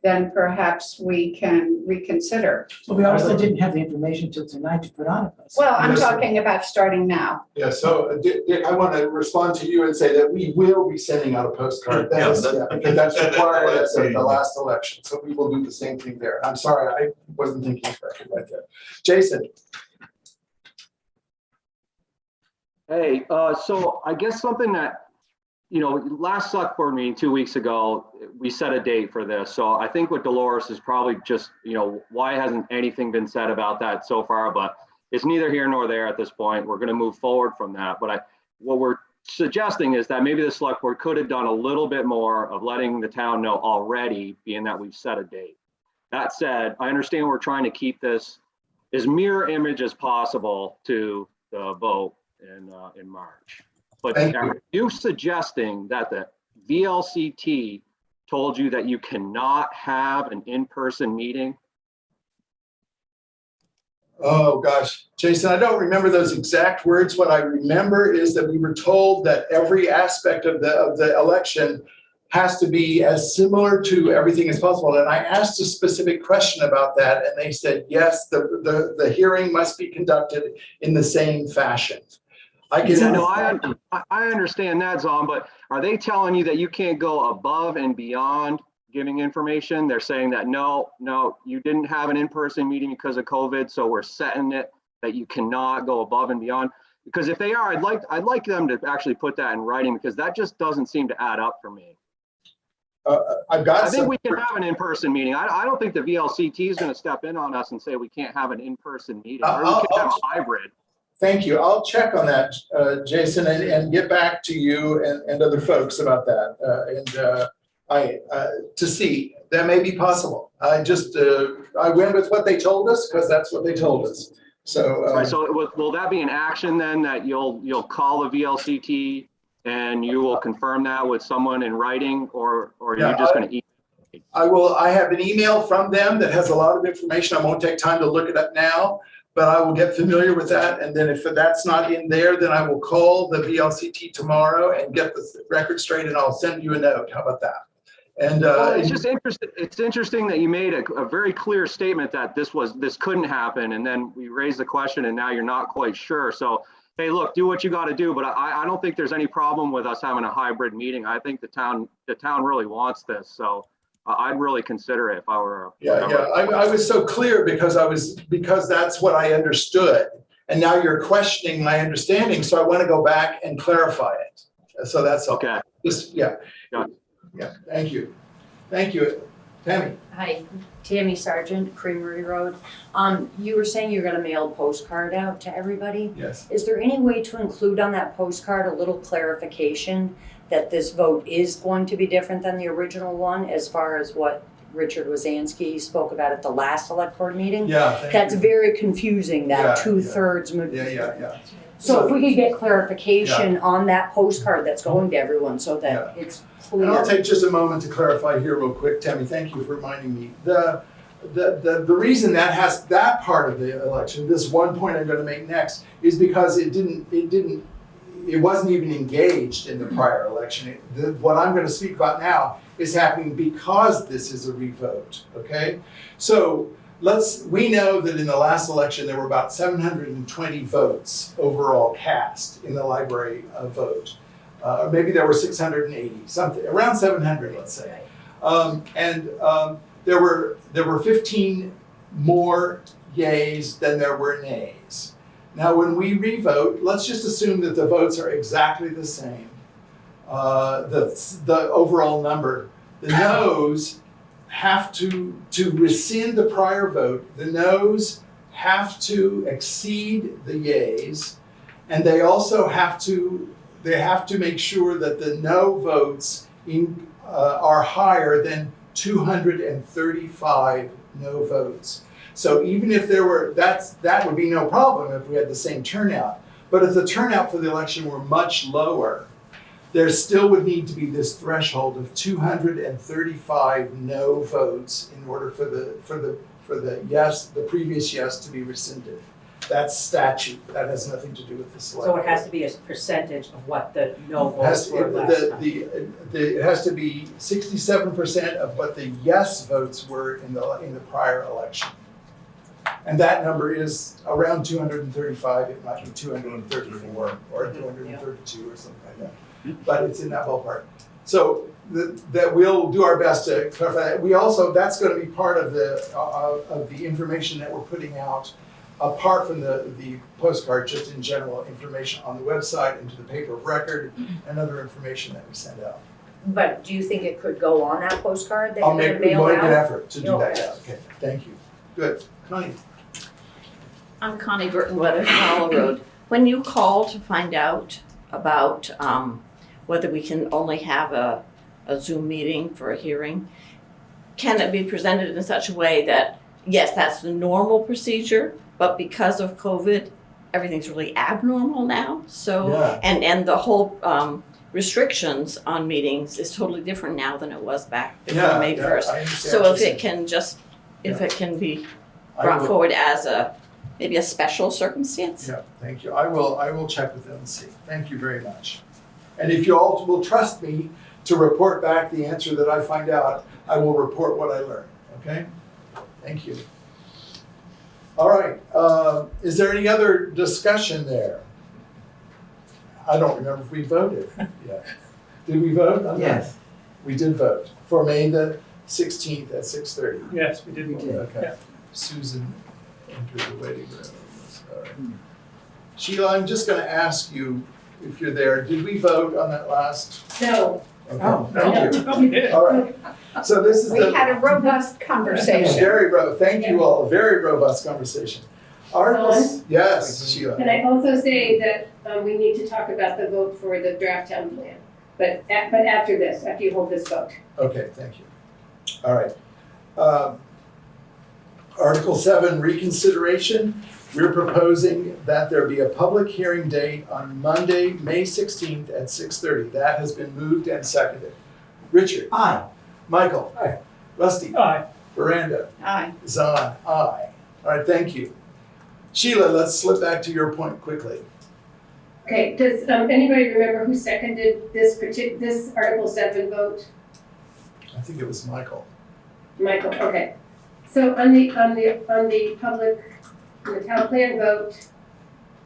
then perhaps we can reconsider. Well, we also didn't have the information till tonight to put on a post. Well, I'm Yes, talking about starting now. Yeah, so Dick, I want to respond to you and say that we will be sending out a postcard. Because that's required as of the last election. So we will do the same thing there. I'm sorry, I wasn't thinking correctly right there. Jason. Hey, so I guess something that, last select board meeting 2 weeks ago, we set a date for this. So I think with Dolores is probably just, why hasn't anything been said about that so far? But it's neither here nor there at this point. We're going to move forward from that. But what we're suggesting is that maybe the select board could have done a little bit more of letting the town know already, being that we've set a date. That said, I understand we're trying to keep this as mirror image as possible to the vote in March. But are you suggesting that the VLCT told you that you cannot have an in-person meeting? Oh gosh, Jason, I don't remember those exact words. What I remember is that we were told that every aspect of the election has to be as similar to everything as possible. And I asked a specific question about that, and they said, yes, the hearing must be conducted in the same fashion. I understand that, Zon, but are they telling you that you can't go above and beyond giving information? They're saying that, no, you didn't have an in-person meeting because of COVID, so we're setting it that you cannot go above and beyond. Because if they are, I'd like them to actually put that in writing, because that just doesn't seem to add up for me. I think we can have an in-person meeting. I don't think the VLCT is going to step in on us and say we can't have an in-person meeting, or we can have a hybrid. Thank you. I'll check on that, Jason, and get back to you and other folks about that. To see, that may be possible. I went with what they told us because that's what they told us. So, right, so will that be an action then, that you'll call the VLCT and you will confirm that with someone in writing, or are you just going to email? I have an email from them that has a lot of information. I won't take time to look it up now, but I will get familiar with that. And then if that's not in there, then I will call the VLCT tomorrow and get the record straight, and I'll send you a note. How about that? And it's just interesting. It's interesting that you made a very clear statement that this couldn't happen, and then we raised the question, and now you're not quite sure. So, hey, look, do what you got to do. But I don't think there's any problem with us having a hybrid meeting. I think the town really wants this. So I'd really consider it if I were. I was so clear because that's what I understood, and now you're questioning my understanding. So I want to go back and clarify it. So that's all. Okay. Yeah. Thank you, Tammy. Hi, Tammy Sargent, Creamery Road. You were saying you're going to mail a postcard out to everybody. Yes. Is there any way to include on that postcard a little clarification that this vote is going to be different than the original one, as far as what Richard Wazansky spoke about at the last select board meeting? Yeah. That's very confusing, that 2/3. Yeah. So if we could get clarification on that postcard that's going to everyone, so that it's clear. And I'll take just a moment to clarify here real quick, Tammy. Thank you for reminding me. The reason that has that part of the election, this one point I'm going to make next, is because it wasn't even engaged in the prior election. What I'm going to speak about now is happening because this is a revote. Okay, so we know that in the last election there were about 720 votes overall cast in the library vote. Maybe there were 680, something around 700, let's say. There were 15 more yays than there were nays. Now, when we revote, let's just assume that the votes are exactly the same. The overall number. The noes have to rescind the prior vote. The noes have to exceed the yeas, and they also have to make sure that the no votes are higher than 235 no votes. So even if there were, that would be no problem if we had the same turnout. But if the turnout for the election were much lower, there still would need to be this threshold of 235 no votes in order for the yes, the previous yes to be rescinded. That's statute. That has nothing to do with the select. So it has to be a percentage of what the no votes were last time. It has to be 67% of what the yes votes were in the prior election. And that number is around 235, it might be 234 or 232 or something like that. But it's in that ballpark. So that we'll do our best to clarify that. We also, that's going to be part of the information that we're putting out, apart from the postcard, just in general information on the website and to the paper of record and other information that we send out. But do you think it could go on that postcard that I'll you're make gonna mail out? an effort to do that. Okay. Yeah. Okay, thank you. Good. Connie. I'm Connie Burton, Weather Hollow Road. When you call to find out about whether we can only have a Zoom meeting for a hearing, can it be presented in such a way that, yes, that's the normal procedure, but because of COVID, everything's really abnormal now? So, Yeah. and the whole restrictions on meetings is totally different now than it was back before May 1st. I understand So what if you're it can just, if it can be I brought will- forward as maybe a special circumstance. Yeah, thank you. I will check with them and see. Thank you very much. And if you all will trust me to report back the answer that I find out, I will report what I learn, okay? Thank you. All right, is there any other discussion there? I don't remember if we voted yet. Did we vote? I'm not- Yes. We did vote for May the 16th at 6:30. Yes, we did. Okay. Yeah. Susan entered the waiting room. All right. Sheila, I'm just gonna ask you if you're there, did we vote on that last? No. Okay, Oh, thank you. No, we did. All right, so this is We the. had a robust conversation. Thank you all, very robust conversation. Articles, yes, Sheila. Can I also say that we need to talk about the vote for the draft town plan, but after this, after you hold this vote. Okay, thank you. All right. Article 7, reconsideration. We're proposing that there be a public hearing date on Monday, May 16th at 6:30. That has been moved and seconded. Richard? Aye. Michael? Aye. Rusty? Aye. Miranda? Aye. Zahn? Aye. All right, thank you. Sheila, let's slip back to your point quickly. Okay, does anybody remember who seconded this Article 7 vote? I think it was Michael. Michael, okay. So on the town plan vote,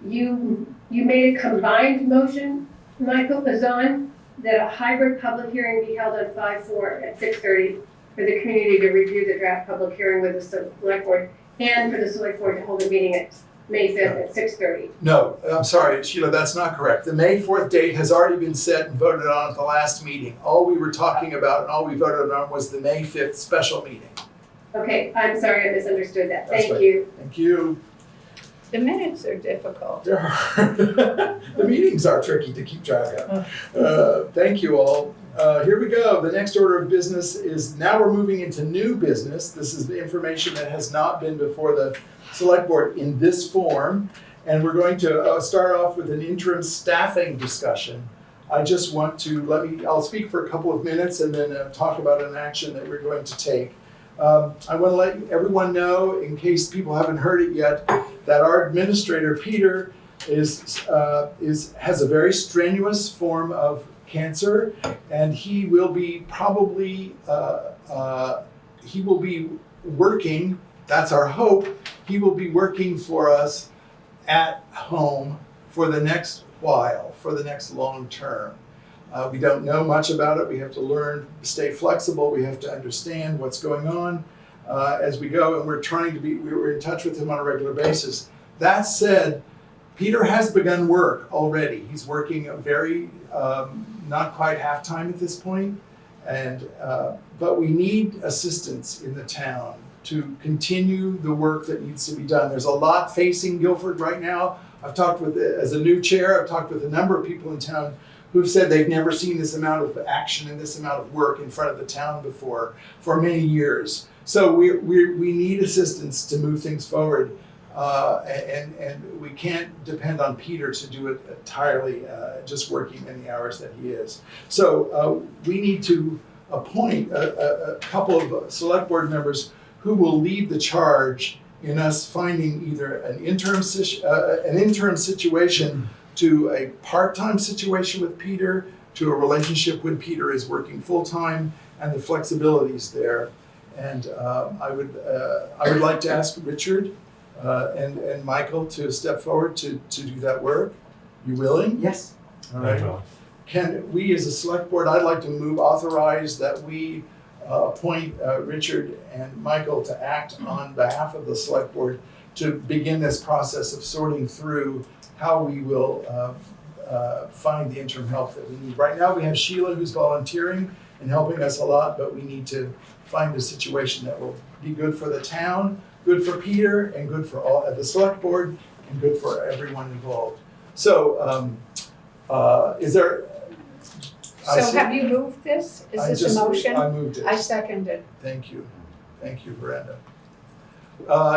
you made a combined motion, Michael Bazan, that a hybrid public hearing be held on 5/4 at 6:30 for the community to review the draft public hearing with the select board, and for the select board to hold a meeting at May 5th at 6:30. No, I'm sorry, Sheila, that's not correct. The May 4th date has already been set and voted on at the last meeting. All we were talking about and all we voted on was the May 5th special meeting. Okay, I'm sorry, I misunderstood that. That's Thank right. you. Thank you. The minutes are difficult. The meetings are tricky to keep track of. Thank you all. Here we go. The next order of business is, now we're moving into new business. This is the information that has not been before the select board in this form. And we're going to start off with an interim staffing discussion. I just want to I'll speak for a couple of minutes and then talk about an action that we're going to take. I want to let everyone know, in case people haven't heard it yet, that our administrator, Peter, has a very strenuous form of cancer, and he will be working, that's our hope, he will be working for us at home for the next while, for the next long term. We don't know much about it. We have to learn, stay flexible. We have to understand what's going on as we go, and we're in touch with him on a regular basis. That said, Peter has begun work already. He's working very, not quite half-time at this point, and but we need assistance in the town to continue the work that needs to be done. There's a lot facing Guilford right now. I've talked with, as a new chair, I've talked with a number of people in town who've said they've never seen this amount of action and this amount of work in front of the town before for many years. So we need assistance to move things forward, and we can't depend on Peter to do it entirely, just working many hours that he is. So we need to appoint a couple of select board members who will lead the charge in us finding either an interim situation to a part-time situation with Peter, to a relationship when Peter is working full-time, and the flexibilities there. And I would like to ask Richard and Michael to step forward to do that work. You willing? Yes. All right. Can we, as a select board, I'd like to authorize that we appoint Richard and Michael to act on behalf of the select board to begin this process of sorting through how we will find the interim help that we need. Right now we have Sheila who's volunteering and helping us a lot, but we need to find a situation that will be good for the town, good for Peter, and good for all at the select board, and good for everyone involved. So is there? So have you moved this? Is this a motion? I moved it. I second it. Thank you. Thank you, Brenda.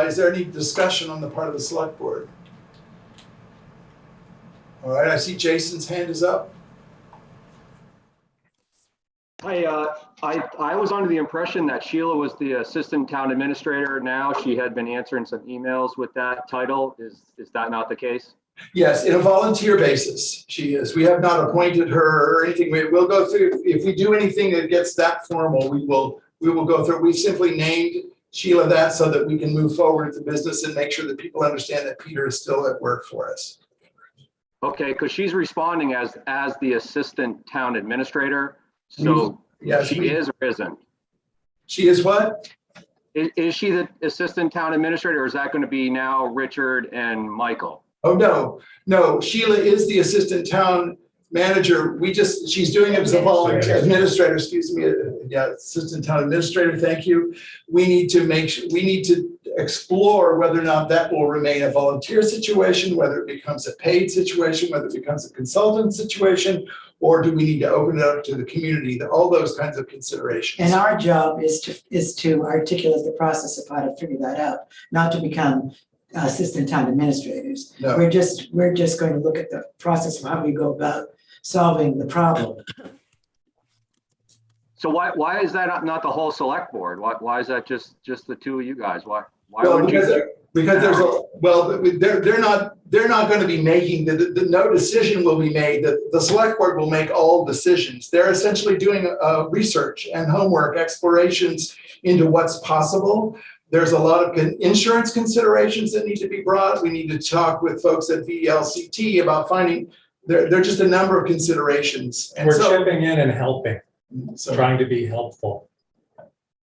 Is there any discussion on the part of the select board? All right, I see Jason's hand is up. Hi, I was under the impression that Sheila was the assistant town administrator. Now she had been answering some emails with that title. Is that not the case? Yes, in a volunteer basis, she is. We have not appointed her or anything. We'll go through, if we do anything that gets that formal, we will go through. We've simply named Sheila that so that we can move forward with the business and make sure that people understand that Peter is still at work for us. Okay, because she's responding as the assistant town administrator. So yes, she is or isn't? She is what? Is she the assistant town administrator, or is that going to be now Richard and Michael? Oh, no, Sheila is the assistant town manager. She's doing it as a volunteer administrator, excuse me. Yeah, assistant town administrator, thank you. We need to explore whether or not that will remain a volunteer situation, whether it becomes a paid situation, whether it becomes a consultant situation, or do we need to open it up to the community, all those kinds of considerations. And our job is to articulate the process of how to figure that out, not to become assistant town administrators. No. We're just going to look at the process of how we go about solving the problem. So why is that not the whole select board? Why is that just the two of you guys? Why Well, would you? because they're not going to be making no decision will be made. The select board will make all decisions. They're essentially doing research and homework, explorations into what's possible. There's a lot of insurance considerations that need to be brought. We need to talk with folks at VIII about finding. There are just a number of considerations. And we're chipping in and helping, so, trying to be helpful.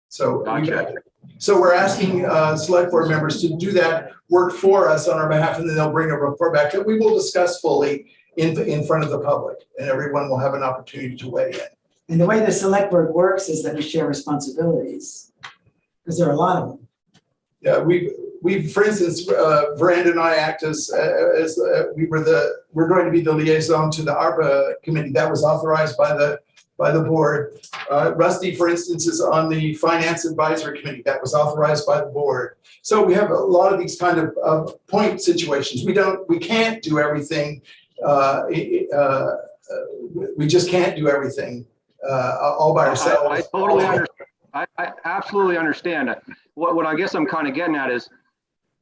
So Gotcha. So we're asking select board members to do that work for us on our behalf, and then they'll bring a report back that we will discuss fully in front of the public, and everyone will have an opportunity to weigh in. And the way the select board works is that we share responsibilities, because there are a lot of them. Yeah, we for instance, Brandon and I act as we're going to be the liaison to the ARPA committee that was authorized by the board. Rusty, for instance, is on the Finance Advisory Committee that was authorized by the board. So we have a lot of these kind of point situations. We can't do everything. We just can't do everything all by ourselves. I totally understand. I absolutely understand. What I guess I'm kind of getting at is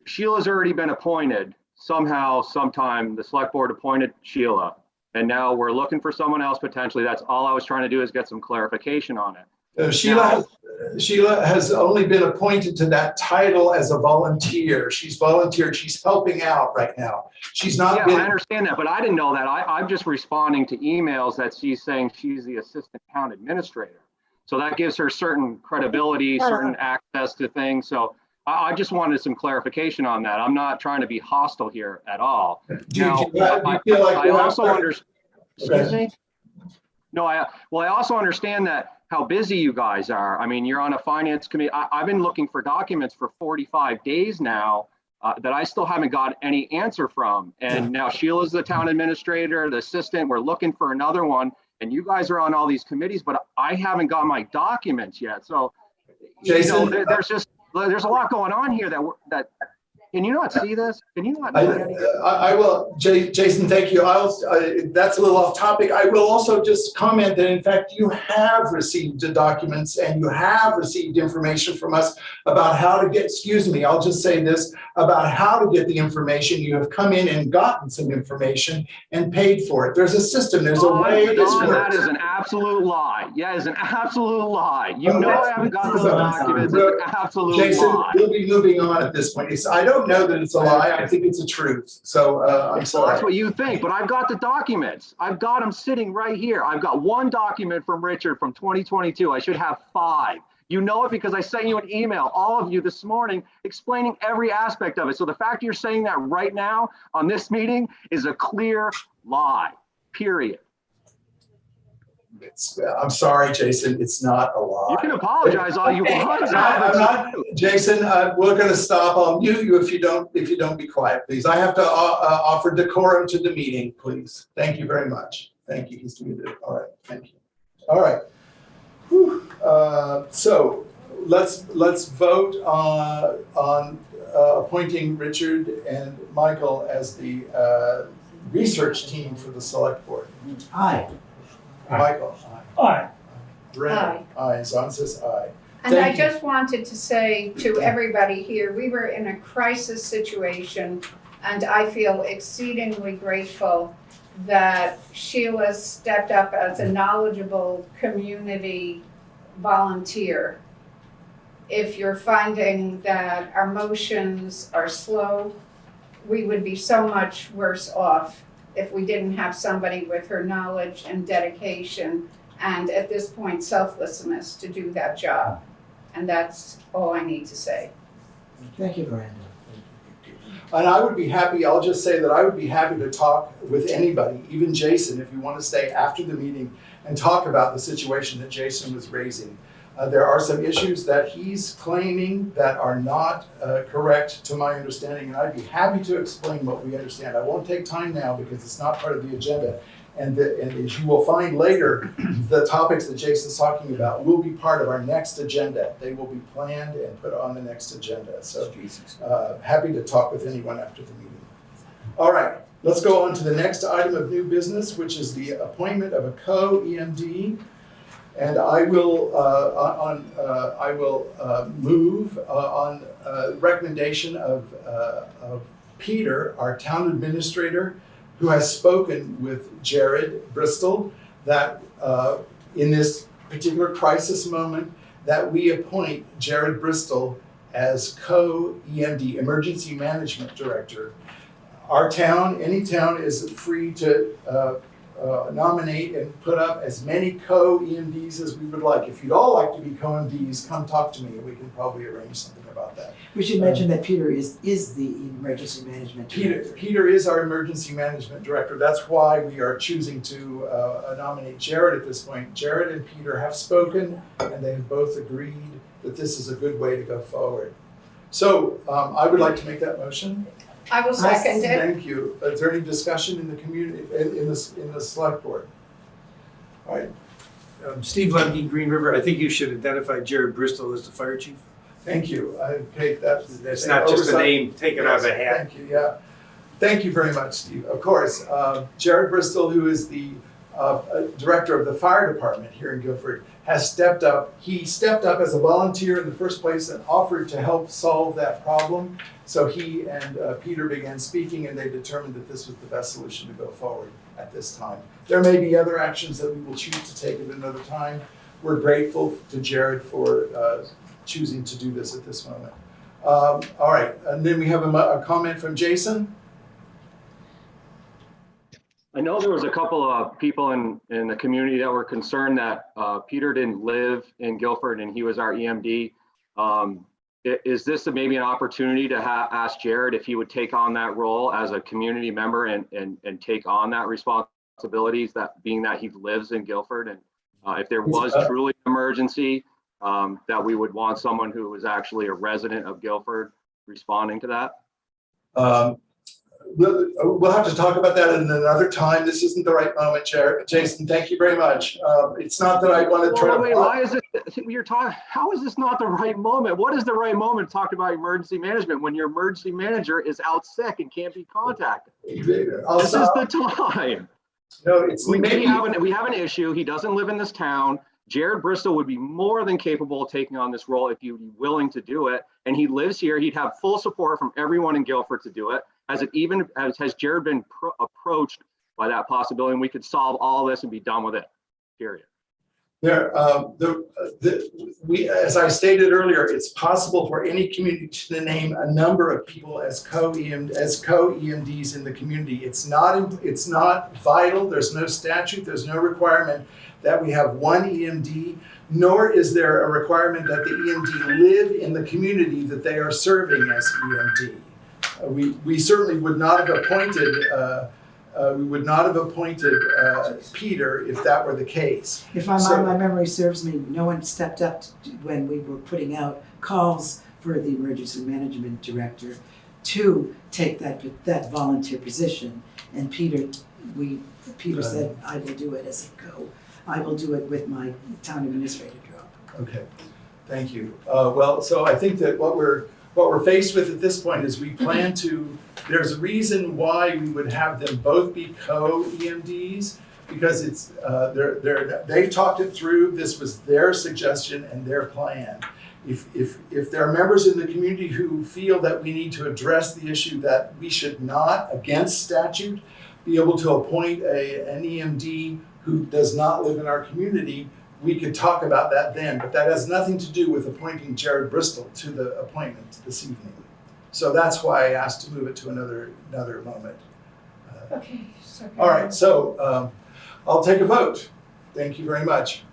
Sheila's already been appointed. Somehow, sometime, the select board appointed Sheila. And now we're looking for someone else potentially. That's all I was trying to do is get some clarification on it. Sheila has only been appointed to that title as a volunteer. She's volunteered. She's helping out right now. She's not. Yeah, I understand that, but I didn't know that. I'm just responding to emails that she's saying she's the assistant town administrator. So that gives her certain credibility, certain access to things. So I just wanted some clarification on that. I'm not trying to be hostile here at all. Do Now, you feel like I also okay. understand, excuse me? No, I also understand that how busy you guys are. I mean, you're on a finance committee. I've been looking for documents for 45 days now that I still haven't got any answer from. And now Sheila's the town administrator, the assistant, we're looking for another one. And you guys are on all these committees, but I haven't got my documents yet. So, Jason, there's a lot going on here that can you not see this? Can you not? I will, Jason, thank you. That's a little off topic. I will also just comment that in fact you have received the documents and you have received information from us about how to get, excuse me, I'll just say this, about how to get the information. You have come in and gotten some information and paid for it. There's a system, there's a way this works. That is an absolute lie. Yeah, it's an absolute lie. You know I haven't got those documents. It's an absolute Jason, lie. we'll be moving on at this point. I don't know that it's a lie. I think it's a truth. So I'm sorry. Well, that's what you think, but I've got the documents. I've got them sitting right here. I've got one document from Richard from 2022. I should have 5. You know it because I sent you an email, all of you this morning, explaining every aspect of it. So the fact you're saying that right now on this meeting is a clear lie, period. I'm sorry, Jason, it's not a lie. You can apologize all you want. I'm not, Jason, we're going to stop. I'll mute you if you don't be quiet, please. I have to offer decorum to the meeting, please. Thank you very much. Thank you. He's muted. All right. Thank you. All right. Whew. So let's vote on appointing Richard and Michael as the research team for the select board. Aye. Michael. Aye. Brenda. Aye. Zon says aye. And I just wanted to say to everybody here, we were in a crisis situation, and I feel exceedingly grateful that Sheila stepped up as a knowledgeable community volunteer. If you're finding that our motions are slow, we would be so much worse off if we didn't have somebody with her knowledge and dedication and at this point selflessness to do that job. And that's all I need to say. Thank you, Miranda. And I would be happy, I'll just say that I would be happy to talk with anybody, even Jason, if you want to stay after the meeting and talk about the situation that Jason was raising. There are some issues that he's claiming that are not correct to my understanding, and I'd be happy to explain what we understand. I won't take time now because it's not part of the agenda. And as you will find later, the topics that Jason's talking about will be part of our next agenda. They will be planned and put on the next agenda. So happy to talk with anyone after the meeting. All right, let's go on to the next item of new business, which is the appointment of a co-EMD. And I will move on recommendation of Peter, our town administrator, who has spoken with Jared Bristol, that in this particular crisis moment, that we appoint Jared Bristol as co-EMD, Emergency Management Director. Our town, any town, is free to nominate and put up as many co-EMDs as we would like. If you'd all like to be co-EMDs, come talk to me and we can probably arrange something about that. We should mention that Peter is the emergency management director. Peter is our emergency management director. That's why we are choosing to nominate Jared at this point. Jared and Peter have spoken and they have both agreed that this is a good way to go forward. So I would like to make that motion. I will second it. Thank you. Is there any discussion in the community, in the select board? All right. Steve Lemke, Green River. I think you should identify Jared Bristol as the fire chief. Thank you. Okay, that's not just a name taken out of a hat. Thank you. Yeah. Thank you very much, Steve. Of course, Jared Bristol, who is the director of the fire department here in Guilford, has stepped up. He stepped up as a volunteer in the first place and offered to help solve that problem. So he and Peter began speaking, and they determined that this was the best solution to go forward at this time. There may be other actions that we will choose to take at another time. We're grateful to Jared for choosing to do this at this moment. All right, and then we have a comment from Jason. I know there was a couple of people in the community that were concerned that Peter didn't live in Guilford and he was our EMD. is this maybe an opportunity to ask Jared if he would take on that role as a community member and take on that responsibilities, that being that he lives in Guilford, and if there was truly an emergency, that we would want someone who was actually a resident of Guilford responding to that? We'll have to talk about that in another time. This isn't the right moment, Jason. Thank you very much. It's not that I want to try to. Wait, why is it? You're talking. How is this not the right moment? What is the right moment to talk about emergency management when your emergency manager is out sick and can't be contacted? This is the time. No, it's we have an issue. He doesn't live in this town. Jared Bristol would be more than capable of taking on this role if he would be willing to do it. And he lives here. He'd have full support from everyone in Guilford to do it. Has Jared been approached by that possibility, and we could solve all this and be done with it, period? As I stated earlier, it's possible for any community to name a number of people as co-EMDs in the community. It's not vital. There's no statute. There's no requirement that we have one EMD, nor is there a requirement that the EMD live in the community that they are serving as EMD. We certainly would not have appointed. Peter if that were the case. If my memory serves me, no one stepped up when we were putting out calls for the emergency management director to take that volunteer position. And Peter said, I will do it as a I will do it with my town administrator job. Okay, thank you. Well, so I think that what we're faced with at this point is we plan to, there's a reason why we would have them both be co-EMDs, because it's they've talked it through. This was their suggestion and their plan. If there are members in the community who feel that we need to address the issue that we should not, against statute, be able to appoint an EMD who does not live in our community, we could talk about that then, but that has nothing to do with appointing Jared Bristol to the appointment this evening. So that's why I asked to move it to another moment. Okay. All right, so I'll take a vote. Thank you very much.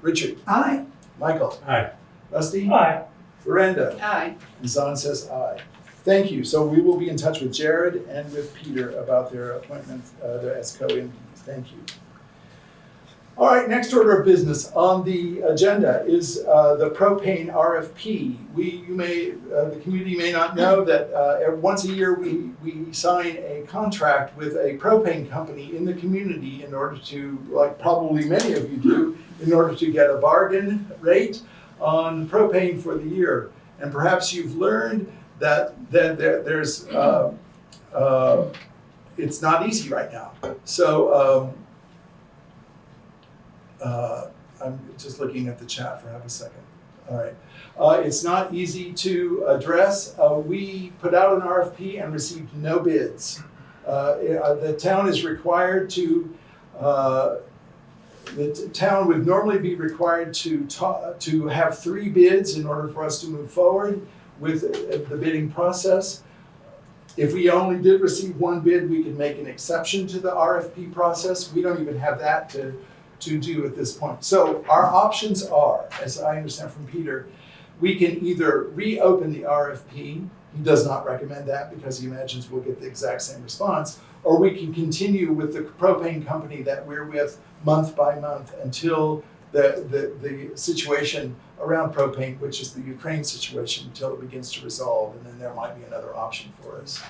Richard? Aye. Michael? Aye. Rusty? Aye. Miranda? Aye. And Zahn says aye. Thank you. So we will be in touch with Jared and with Peter about their appointment as co-MDs. Thank you. All right, next order of business on the agenda is the propane RFP. The community may not know that once a year we sign a contract with a propane company in the community in order to, like probably many of you do, in order to get a bargain rate on propane for the year. And perhaps you've learned that there's it's not easy right now. So. I'm just looking at the chat for half a second. All right. It's not easy to address. We put out an RFP and received no bids. The town is required to, the town would normally be required to have 3 bids in order for us to move forward with the bidding process. If we only did receive 1 bid, we could make an exception to the RFP process. We don't even have that to do at this point. So our options are, as I understand from Peter, we can either reopen the RFP. He does not recommend that because he imagines we'll get the exact same response, or we can continue with the propane company that we're with month by month until the situation around propane, which is the Ukraine situation, until it begins to resolve, and then there might be another option for us.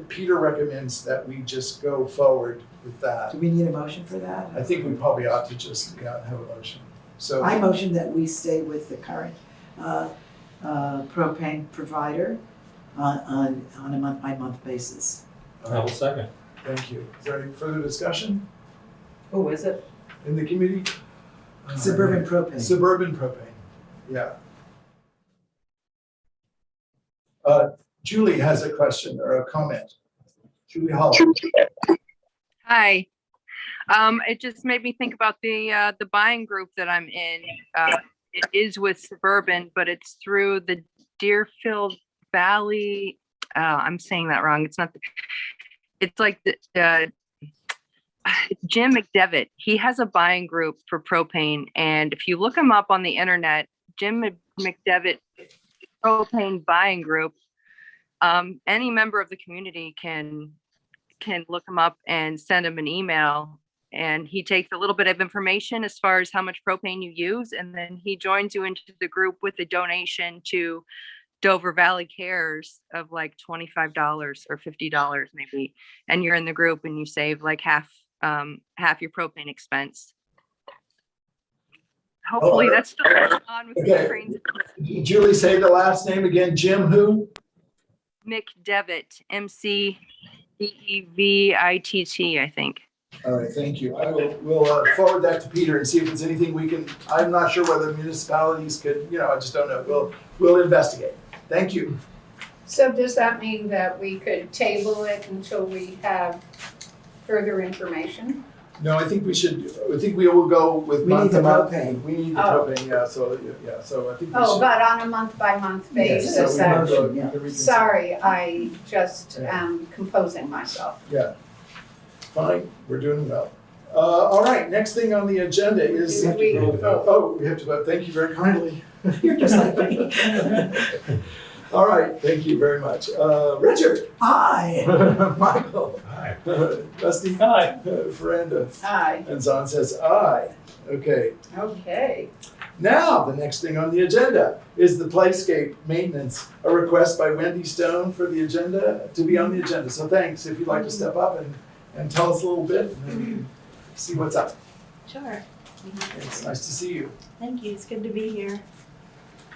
Peter recommends that we just go forward with that. Do we need a motion for that? I think we probably ought to just have a motion. So I motion that we stay with the current propane provider on a month-by-month basis. I will second. Thank you. Is there any further discussion Who is it? in the committee? Suburban propane. Suburban propane, yeah. Julie has a question or a comment. Julie Hall. Hi. It just made me think about the buying group that I'm in. It is with Suburban, but it's through the Deerfield Valley. I'm saying that wrong. It's not. It's like it's Jim McDevitt. He has a buying group for propane, and if you look him up on the internet, Jim McDevitt propane buying group. Any member of the community can look him up and send him an email. And he takes a little bit of information as far as how much propane you use, and then he joins you into the group with a donation to Dover Valley Cares of like $25 or $50 maybe. And you're in the group and you save like half your propane expense. Hopefully that's still on with Okay. Cranes. Julie, say the last name again. Jim who? McDevitt, McDevitt, I think. All right, thank you. We'll forward that to Peter and see if there's anything we can, I'm not sure whether municipalities could, I just don't know. We'll investigate. Thank you. So does that mean that we could table it until we have further information? No, I think we will go with We need month the to month. propane. We need the Oh. propane, so I think we Oh, should. but on a month-by-month Yes, so basis? we that- will go- we can reconsider. Sorry, I just am composing myself. Yeah. Fine, we're doing well. All right, next thing on the agenda is. Do we vote? Oh, we have to vote. Thank you very kindly. You're just like me. All right, thank you very much. Richard? Aye. Michael? Hi. Rusty? Aye. Miranda? Aye. And Zahn says aye. Okay. Okay. Now, the next thing on the agenda is the Playscape Maintenance, a request by Wendy Stone for the agenda, to be on the agenda. So thanks, if you'd like to step up and tell us a little bit, and then we can see what's up. Sure. It's nice to see you. Thank you. It's good to be here.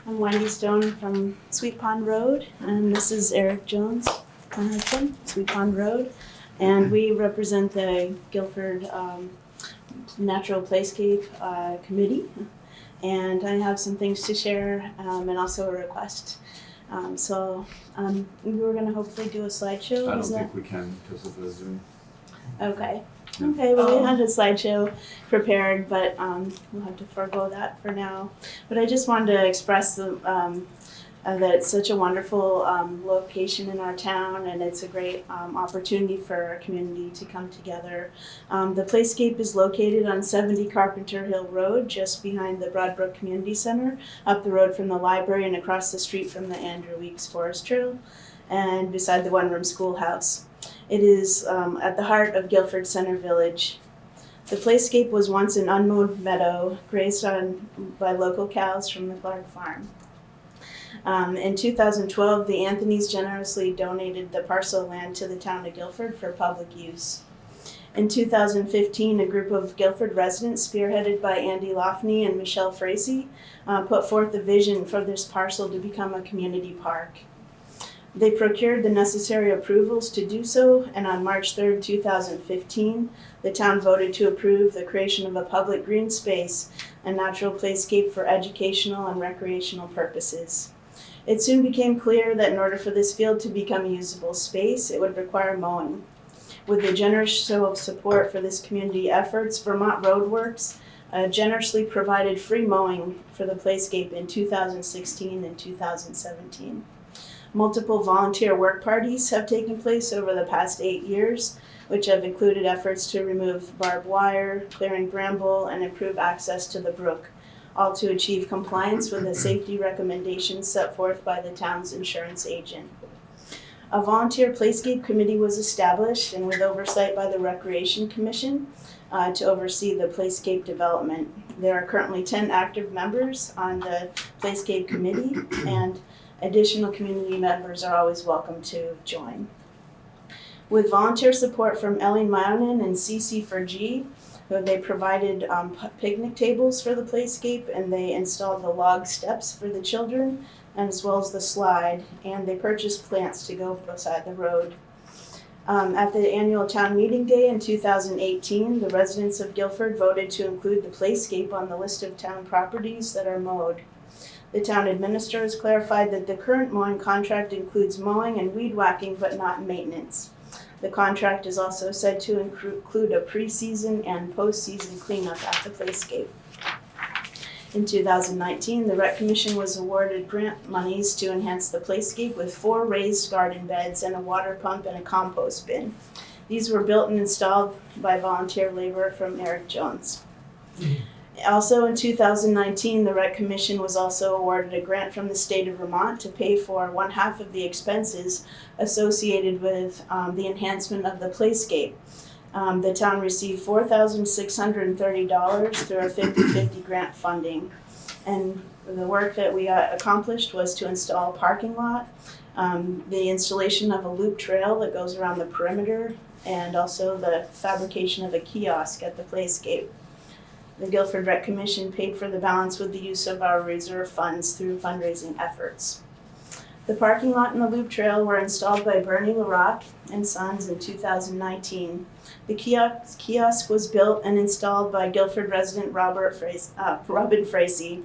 I'm Wendy Stone from Sweet Pond Road, and this is Eric Jones, my husband, Sweet Pond Road. And we represent the Guilford Natural Playscape Committee. And I have some things to share and also a request. We were going to hopefully do a slideshow. I don't think we can because of the Zoom. Okay. Okay, well, we had a slideshow prepared, but we'll have to forego that for now. But I just wanted to express that it's such a wonderful location in our town, and it's a great opportunity for our community to come together. The Playscape is located on 70 Carpenter Hill Road, just behind the Broadbrook Community Center, up the road from the library and across the street from the Andrew Weeks Forest Trail, and beside the one-room schoolhouse. It is at the heart of Guilford Center Village. The Playscape was once an unmowed meadow grazed on by local cows from the Clark Farm. In 2012, the Anthonys generously donated the parcel of land to the town of Guilford for public use. In 2015, a group of Guilford residents, spearheaded by Andy Lofney and Michelle Frazee, put forth the vision for this parcel to become a community park. They procured the necessary approvals to do so, and on March 3rd, 2015, the town voted to approve the creation of a public green space, a natural playscape for educational and recreational purposes. It soon became clear that in order for this field to become a usable space, it would require mowing. With the generous show of support for this community efforts, Vermont Roadworks generously provided free mowing for the playscape in 2016 and 2017. Multiple volunteer work parties have taken place over the past 8 years, which have included efforts to remove barbed wire, clearing bramble, and improve access to the brook, all to achieve compliance with the safety recommendations set forth by the town's insurance agent. A volunteer playscape committee was established, and with oversight by the Recreation Commission to oversee the playscape development. There are currently 10 active members on the playscape committee, and additional community members are always welcome to join. With volunteer support from Ellie Myonin and CC4G, they provided picnic tables for the playscape, and they installed the log steps for the children, as well as the slide, and they purchased plants to go beside the road. At the annual town meeting day in 2018, the residents of Guilford voted to include the playscape on the list of town properties that are mowed. The town administrators clarified that the current mowing contract includes mowing and weed whacking, but not maintenance. The contract is also said to include a pre-season and post-season cleanup at the playscape. In 2019, the Rec Commission was awarded grant monies to enhance the playscape with 4 raised garden beds and a water pump and a compost bin. These were built and installed by volunteer labor from Eric Jones. Also in 2019, the Rec Commission was also awarded a grant from the state of Vermont to pay for 1/2 of the expenses associated with the enhancement of the Playscape. The town received $4,630 through a 50-50 grant funding. And the work that we accomplished was to install a parking lot, the installation of a loop trail that goes around the perimeter, and also the fabrication of a kiosk at the Playscape. The Guilford Rec Commission paid for the balance with the use of our reserve funds through fundraising efforts. The parking lot and the loop trail were installed by Bernie LaRocque and Sons in 2019. The kiosk was built and installed by Guilford resident Robin Frazee.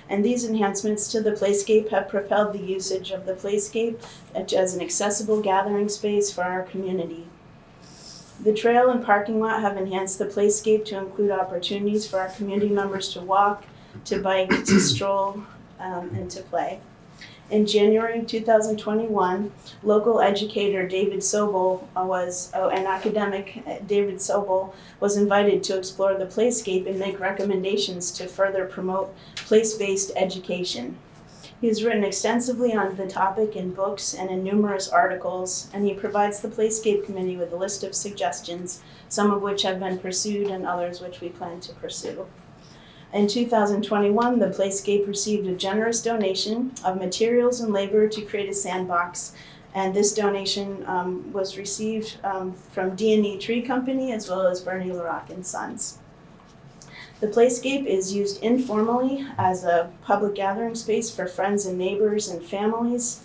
And these enhancements to the Playscape have propelled the usage of the Playscape as an accessible gathering space for our community. The trail and parking lot have enhanced the Playscape to include opportunities for our community members to walk, to bike, to stroll, and to play. In January 2021, local educator David Sobel and academic David Sobel was invited to explore the Playscape and make recommendations to further promote place-based education. He has written extensively on the topic in books and in numerous articles, and he provides the Playscape Committee with a list of suggestions, some of which have been pursued and others which we plan to pursue. In 2021, the Playscape received a generous donation of materials and labor to create a sandbox, and this donation was received from D&E Tree Company as well as Bernie LaRocque and Sons. The Playscape is used informally as a public gathering space for friends and neighbors and families,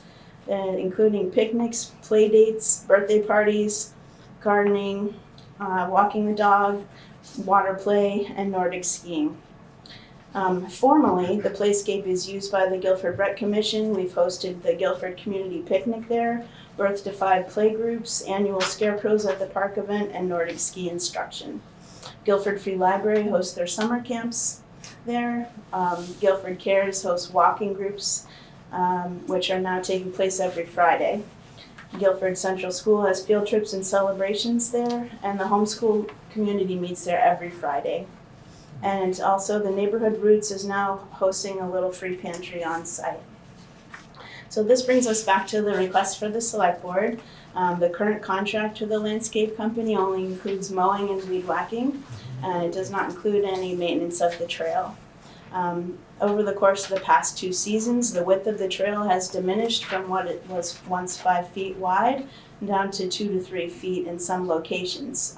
including picnics, play dates, birthday parties, gardening, walking the dog, water play, and Nordic skiing. Formally, the Playscape is used by the Guilford Rec Commission. We've hosted the Guilford Community Picnic there, Birth to 5 playgroups, annual Scarecrows at the Park event, and Nordic ski instruction. Guilford Free Library hosts their summer camps there. Guilford Cares hosts walking groups, which are now taking place every Friday. Guilford Central School has field trips and celebrations there, and the homeschool community meets there every Friday. And also the Neighborhood Roots is now hosting a little free pantry on site. So this brings us back to the request for the select board. The current contract to the landscape company only includes mowing and weed whacking, and it does not include any maintenance of the trail. Over the course of the past 2 seasons, the width of the trail has diminished from what it was once 5 feet wide down to 2 to 3 feet in some locations.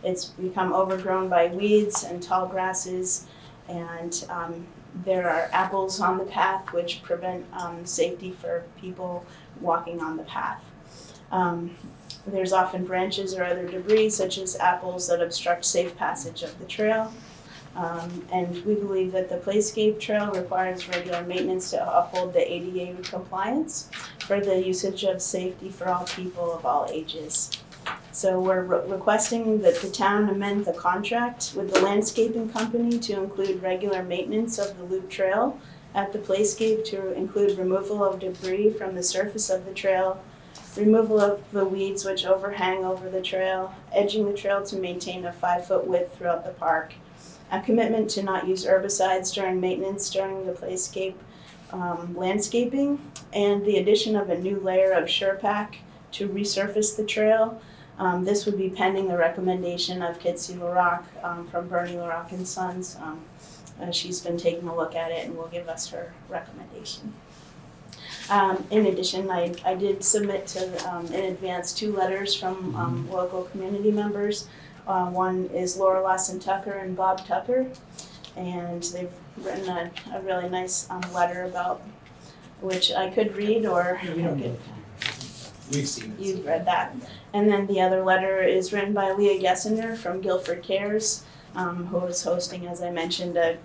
It's become overgrown by weeds and tall grasses, and there are apples on the path which prevent safety for people walking on the path. There's often branches or other debris such as apples that obstruct safe passage of the trail. And we believe that the Playscape trail requires regular maintenance to uphold the ADA compliance for the usage of safety for all people of all ages. So we're requesting that the town amend the contract with the landscaping company to include regular maintenance of the loop trail at the Playscape, to include removal of debris from the surface of the trail, removal of the weeds which overhang over the trail, edging the trail to maintain a 5-foot width throughout the park, a commitment to not use herbicides during maintenance during the Playscape landscaping, and the addition of a new layer of SurePack to resurface the trail. This would be pending the recommendation of Kitsy LaRocque from Bernie LaRocque and Sons. She's been taking a look at it and will give us her recommendation. In addition, I did submit to in advance 2 letters from local community members. One is Laura Lawson Tucker and Bob Tucker, and they've written a really nice letter about, which I could read, or We've seen it. You've read that. And then the other letter is written by Leah Gessiner from Guilford Cares, who is hosting, as I mentioned, a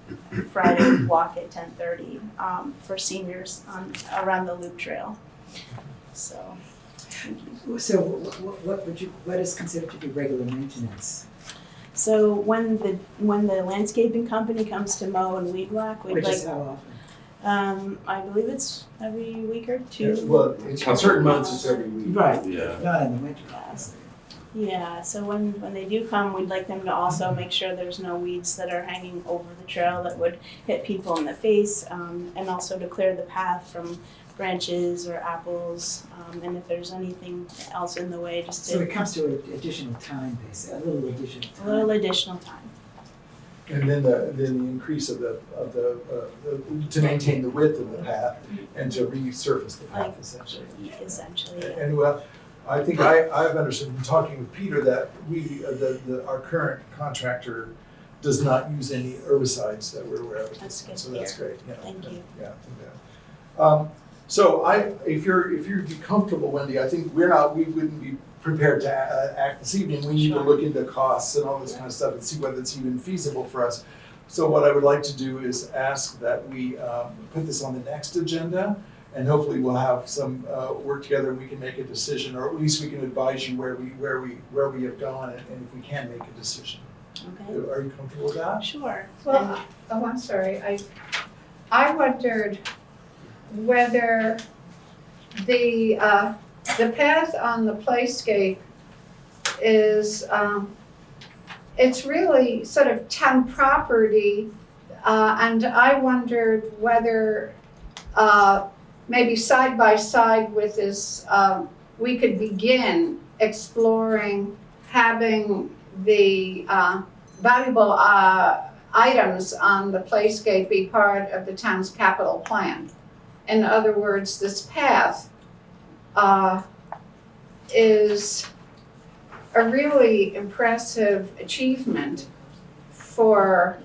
Friday walk at 10:30 for seniors around the loop trail. So. So what is considered to be regular maintenance? So when the landscaping company comes to mow and weed whack, we'd Which like. is how often? I believe it's every week or 2. Well, on certain months it's every week. Right. Yeah. Not in the winter. Yeah, so when they do come, we'd like them to also make sure there's no weeds that are hanging over the trail that would hit people in the face, and also to clear the path from branches or apples, and if there's anything else in the way, just So to, it comes to additional time, basically, a little additional a time. little additional time. And then the increase of the to maintain the width of the path and to resurface the path essentially. Essentially, yeah. And well, I think I've understood from talking with Peter that our current contractor does not use any herbicides that we're aware of. That's good So to that's hear. great, yeah. Thank you. Yeah, so if you'd be comfortable, Wendy, I think we wouldn't be prepared to act this evening. We need to look into costs and all this kind of stuff and see whether it's even feasible for us. So what I would like to do is ask that we put this on the next agenda, and hopefully we'll have some work together and we can make a decision, or at least we can advise you where we have gone and if we can make a decision. Okay. Are you comfortable with that? Sure. Well, I'm sorry, I wondered whether the path on the Playscape is, it's really sort of town property, and I wondered whether maybe side by side with this, we could begin exploring having the valuable items on the Playscape be part of the town's capital plan. In other words, this path is a really impressive achievement for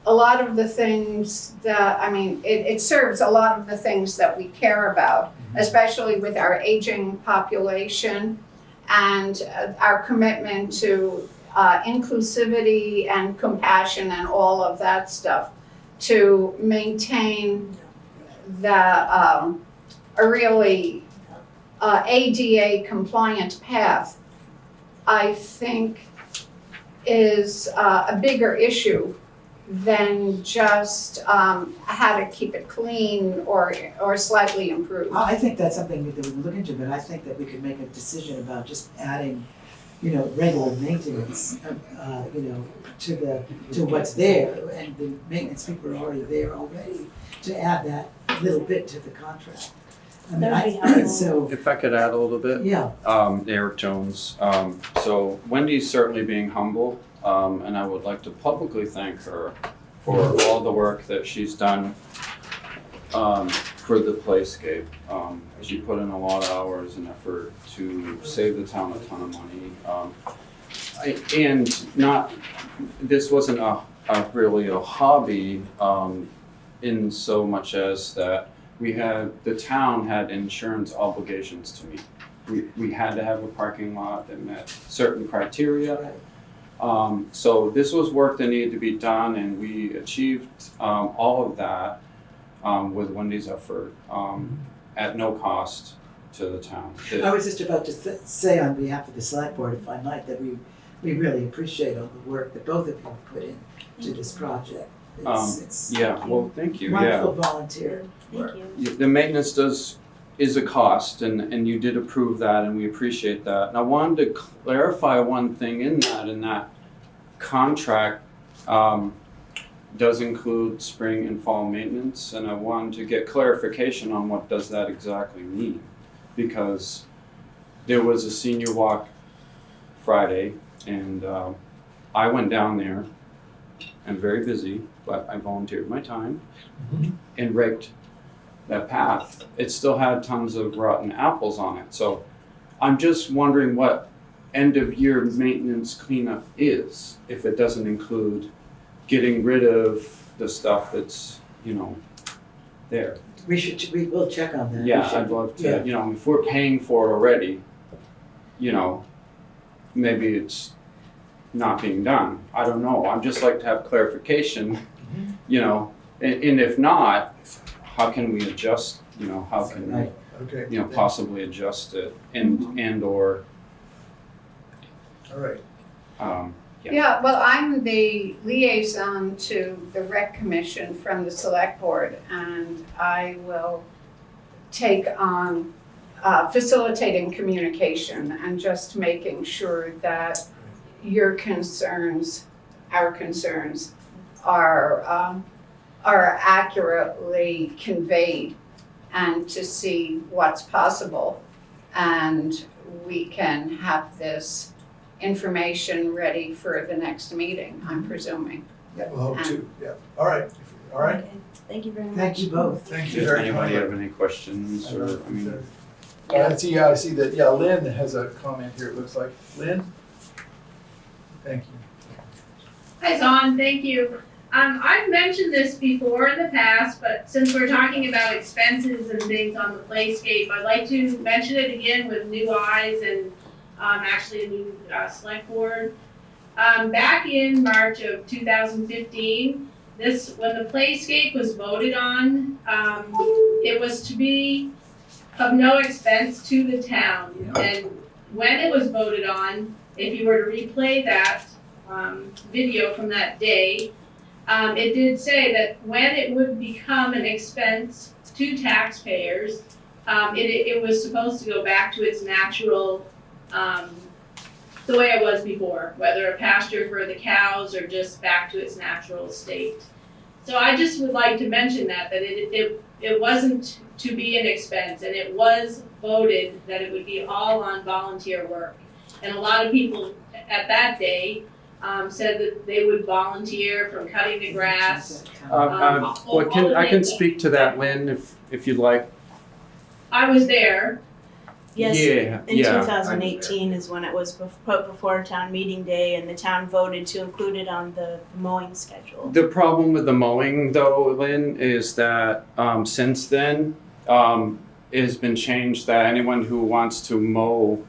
a lot of the things that, I mean, it serves a lot of the things that we care about, especially with our aging population and our commitment to inclusivity and compassion and all of that stuff, to maintain a really ADA compliant path, I think is a bigger issue than just how to keep it clean or slightly improved. I think that's something that we can look into, but I think that we could make a decision about just adding, regular maintenance, to what's there, and the maintenance people are already there already, to add that little bit to the contract. So, If I could add a little bit? yeah, Eric Jones. So Wendy's certainly being humble, and I would like to publicly thank her for all the work that she's done for the Playscape. She put in a lot of hours and effort to save the town a ton of money. This wasn't really a hobby in so much as that the town had insurance obligations to meet. We had to have a parking lot that met certain criteria. So this was work that needed to be done, and we achieved all of that with Wendy's effort at no cost to the town. I was just about to say on behalf of the select board, if I might, that we really appreciate all the work that both of you have put into this project. Well, thank you. Wonderful volunteer work. The maintenance is a cost, and you did approve that, and we appreciate that. And I wanted to clarify one thing in that contract does include spring and fall maintenance, and I wanted to get clarification on what does that exactly mean, because there was a senior walk Friday, and I went down there. I'm very busy, but I volunteered my time and raked that path. It still had tons of rotten apples on it. So I'm just wondering what end of year maintenance cleanup is, if it doesn't include getting rid of the stuff that's, there. We will check on that. Yeah, I'd love to, if we're paying for it already, maybe it's not being done. I don't know. I'd just like to have clarification, and if not, how can we adjust, how can we, possibly adjust it and or. All right. Yeah, well, I'm the liaison to the Rec Commission from the Select Board, and I will take on facilitating communication and just making sure that your concerns, our concerns, are accurately conveyed, and to see what's possible. And we can have this information ready for the next meeting, I'm presuming. Yeah, we'll hope to, yeah. All right, all right. Okay, thank you very much. Thank you both. Thank you Does very anybody much. have any questions or, I mean, I see that, yeah, Lynn has a comment here, it looks like. Lynn? Thank you. Hi, Zon, thank you. I've mentioned this before in the past, but since we're talking about expenses and things on the Playscape, I'd like to mention it again with new eyes and actually a new select board. Back in March of 2015, when the Playscape was voted on, it was to be of no expense to the town. And when it was voted on, if you were to replay that video from that day, it did say that when it would become an expense to taxpayers, it was supposed to go back to its natural, the way it was before, whether a pasture for the cows or just back to its natural state. So I just would like to mention that it wasn't to be an expense, and it was voted that it would be all on volunteer work. And a lot of people at that day said that they would volunteer from cutting the grass. I can speak to that, Lynn, if you'd like. I was there. Yes, Yeah, in yeah. 2018 is when it was put before town meeting day, and the town voted to include it on the mowing schedule. The problem with the mowing though, Lynn, is that since then, it has been changed that anyone who wants to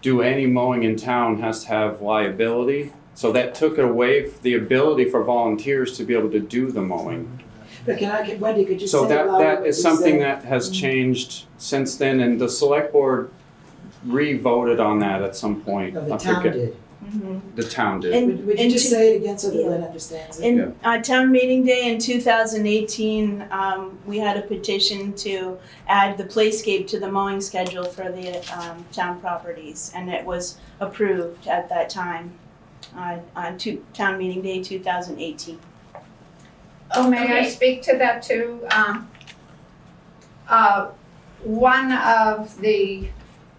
do any mowing in town has to have liability. So that took away the ability for volunteers to be able to do the mowing. But Wendy, could you So say louder that what is you something said? that has changed since then, and the select board re-voted on that at some point. No, the I town forget. did. The town did. And- Would you and just to- say it again so that Lynn understands it? In town meeting day in 2018, we had a petition to add the Playscape to the mowing schedule for the town properties, and it was approved at that time on town meeting day 2018. Oh, may I speak to that too? One of the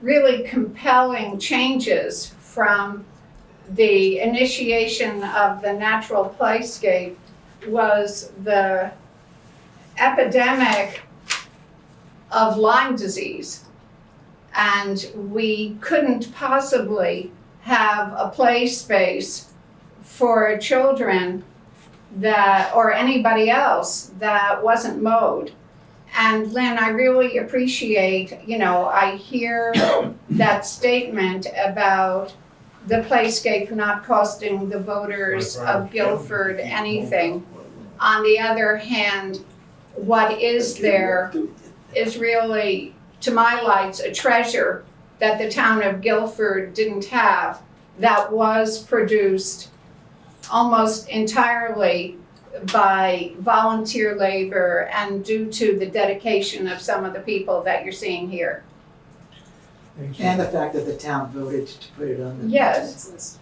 really compelling changes from the initiation of the natural playscape was the epidemic of Lyme disease. And we couldn't possibly have a play space for children or anybody else that wasn't mowed. And Lynn, I really appreciate, I hear that statement about the playscape not costing the voters of Guilford anything. On the other hand, what is there is really, to my lights, a treasure that the town of Guilford didn't have, that was produced almost entirely by volunteer labor and due to the dedication of some of the people that you're seeing here. And the fact that the town voted to put it on the Yes. maintenance list.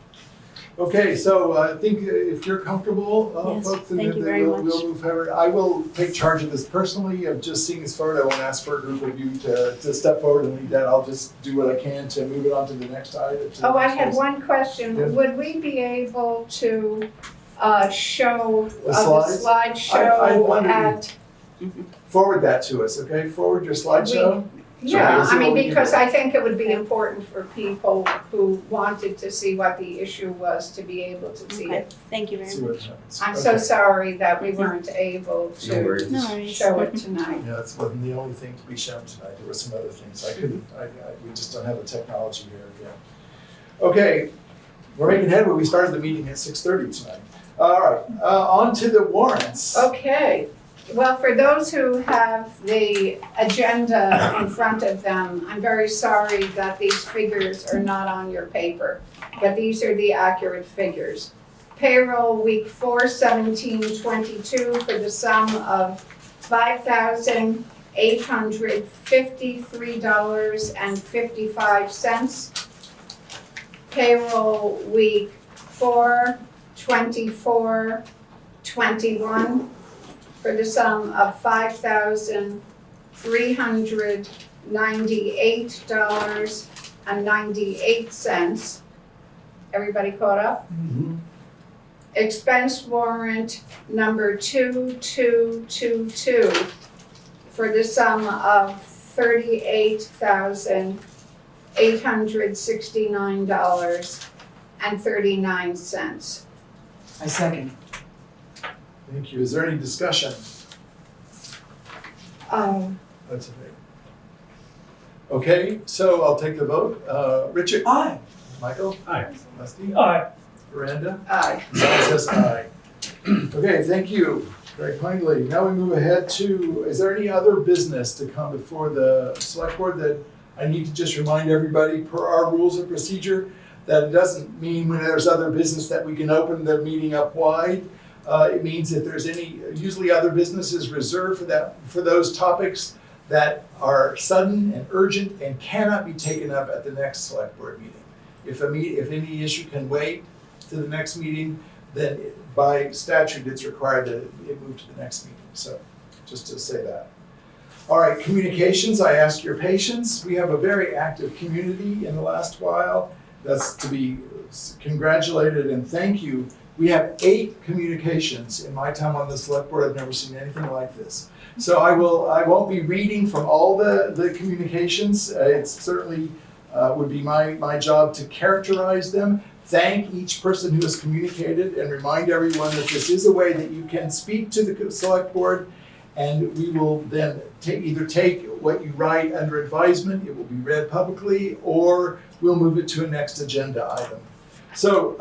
Okay, so I think if you're comfortable, Yes, folks, then thank you very we'll much. move forward. I will take charge of this personally, of just seeing this forward. I won't ask for a group of you to step forward and lead that. I'll just do what I can to move it on to the next item. Oh, I had one question. Yeah. Would we be able to show The the slides? I slideshow wondered- at? Forward that to us, okay? Forward your slideshow. Yeah, we'll see I mean, what we can because do. I think it would be important for people who wanted to see what the issue was to be able to see Okay, it. thank you very See what much. happens. I'm so Okay. sorry that we weren't able No to worries. No worries. show it tonight. Yeah, that wasn't the only thing to be shown tonight. There were some other things. We just don't have the technology here yet. Okay, we're making headway. We started the meeting at 6:30 tonight. All right, on to the warrants. Okay, well, for those who have the agenda in front of them, I'm very sorry that these figures are not on your paper, but these are the accurate figures. Payroll week 4/17/22 for the sum of $5,000 $853.55. Payroll week 4, 24-21 for the sum of $5,398.98. Everybody caught up? Mhm. Expense warrant number 2222 for the sum of $38,869.39. I second. Thank you. Is there any discussion? That's okay. Okay, so I'll take the vote. Richard? Aye. Michael? Aye. Rusty? Aye. Miranda? Aye. John says aye. Okay, thank you very kindly. Now we move ahead to, is there any other business to come before the select board that I need to just remind everybody per our rules of procedure that it doesn't mean when there's other business that we can open the meeting up wide. It means if there's any, usually other businesses reserved for those topics that are sudden and urgent and cannot be taken up at the next select board meeting. If any issue can wait to the next meeting, then by statute, it's required that it move to the next meeting. So just to say that. All right, communications, I ask your patience. We have a very active community in the last while. That's to be congratulated and thank you. We have 8 communications in my time on the select board. I've never seen anything like this. So I won't be reading from all the communications. It's certainly would be my job to characterize them, thank each person who has communicated, and remind everyone that this is a way that you can speak to the select board, and we will then either take what you write under advisement, it will be read publicly, or we'll move it to a next agenda item. So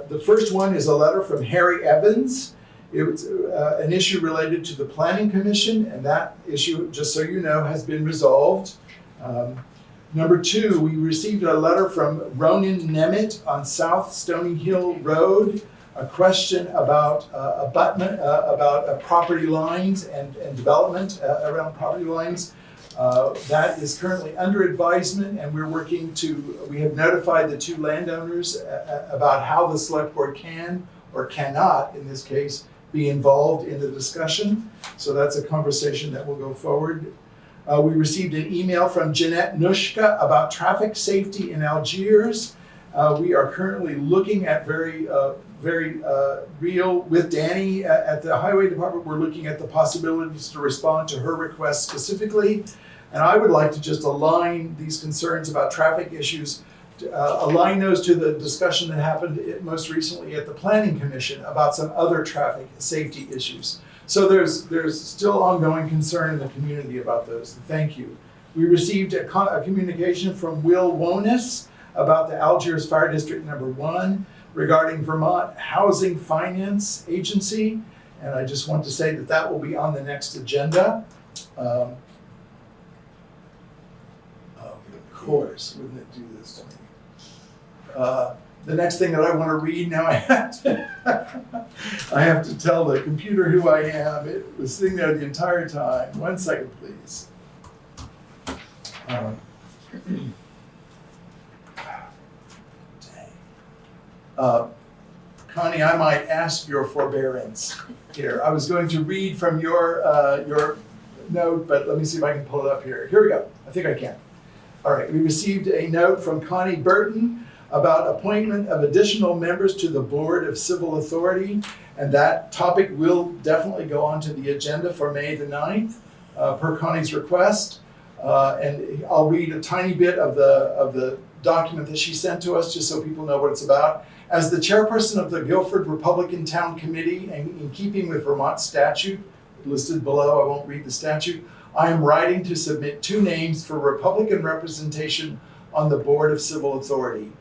the first one is a letter from Harry Evans. It was an issue related to the Planning Commission, and that issue, just so you know, has been resolved. Number 2, we received a letter from Ronan Nemeth on South Stony Hill Road, a question about abutment, about property lines and development around property lines. That is currently under advisement, and we have notified the 2 landowners about how the select board can or cannot, in this case, be involved in the discussion. So that's a conversation that will go forward. We received an email from Jeanette Nushka about traffic safety in Algiers. We are currently looking at very real, with Danny at the Highway Department, we're looking at the possibilities to respond to her request specifically. And I would like to just align these concerns about traffic issues, align those to the discussion that happened most recently at the Planning Commission about some other traffic safety issues. So there's still ongoing concern in the community about those. Thank you. We received a communication from Will Wonis about the Algiers Fire District number 1 regarding Vermont Housing Finance Agency. And I just want to say that that will be on the next agenda. Of course, wouldn't it do this to me? The next thing that I want to read, now I have to tell the computer who I am. It was sitting there the entire time. 1 second, please. Connie, I might ask your forbearance here. I was going to read from your note, but let me see if I can pull it up here. Here we go. I think I can. All right, we received a note from Connie Burton about appointment of additional members to the Board of Civil Authority, and that topic will definitely go onto the agenda for May the 9th, per Connie's request. And I'll read a tiny bit of the document that she sent to us, just so people know what it's about. As the chairperson of the Guilford Republican Town Committee, and in keeping with Vermont statute, listed below, I won't read the statute, I am writing to submit 2 names for Republican representation on the Board of Civil Authority,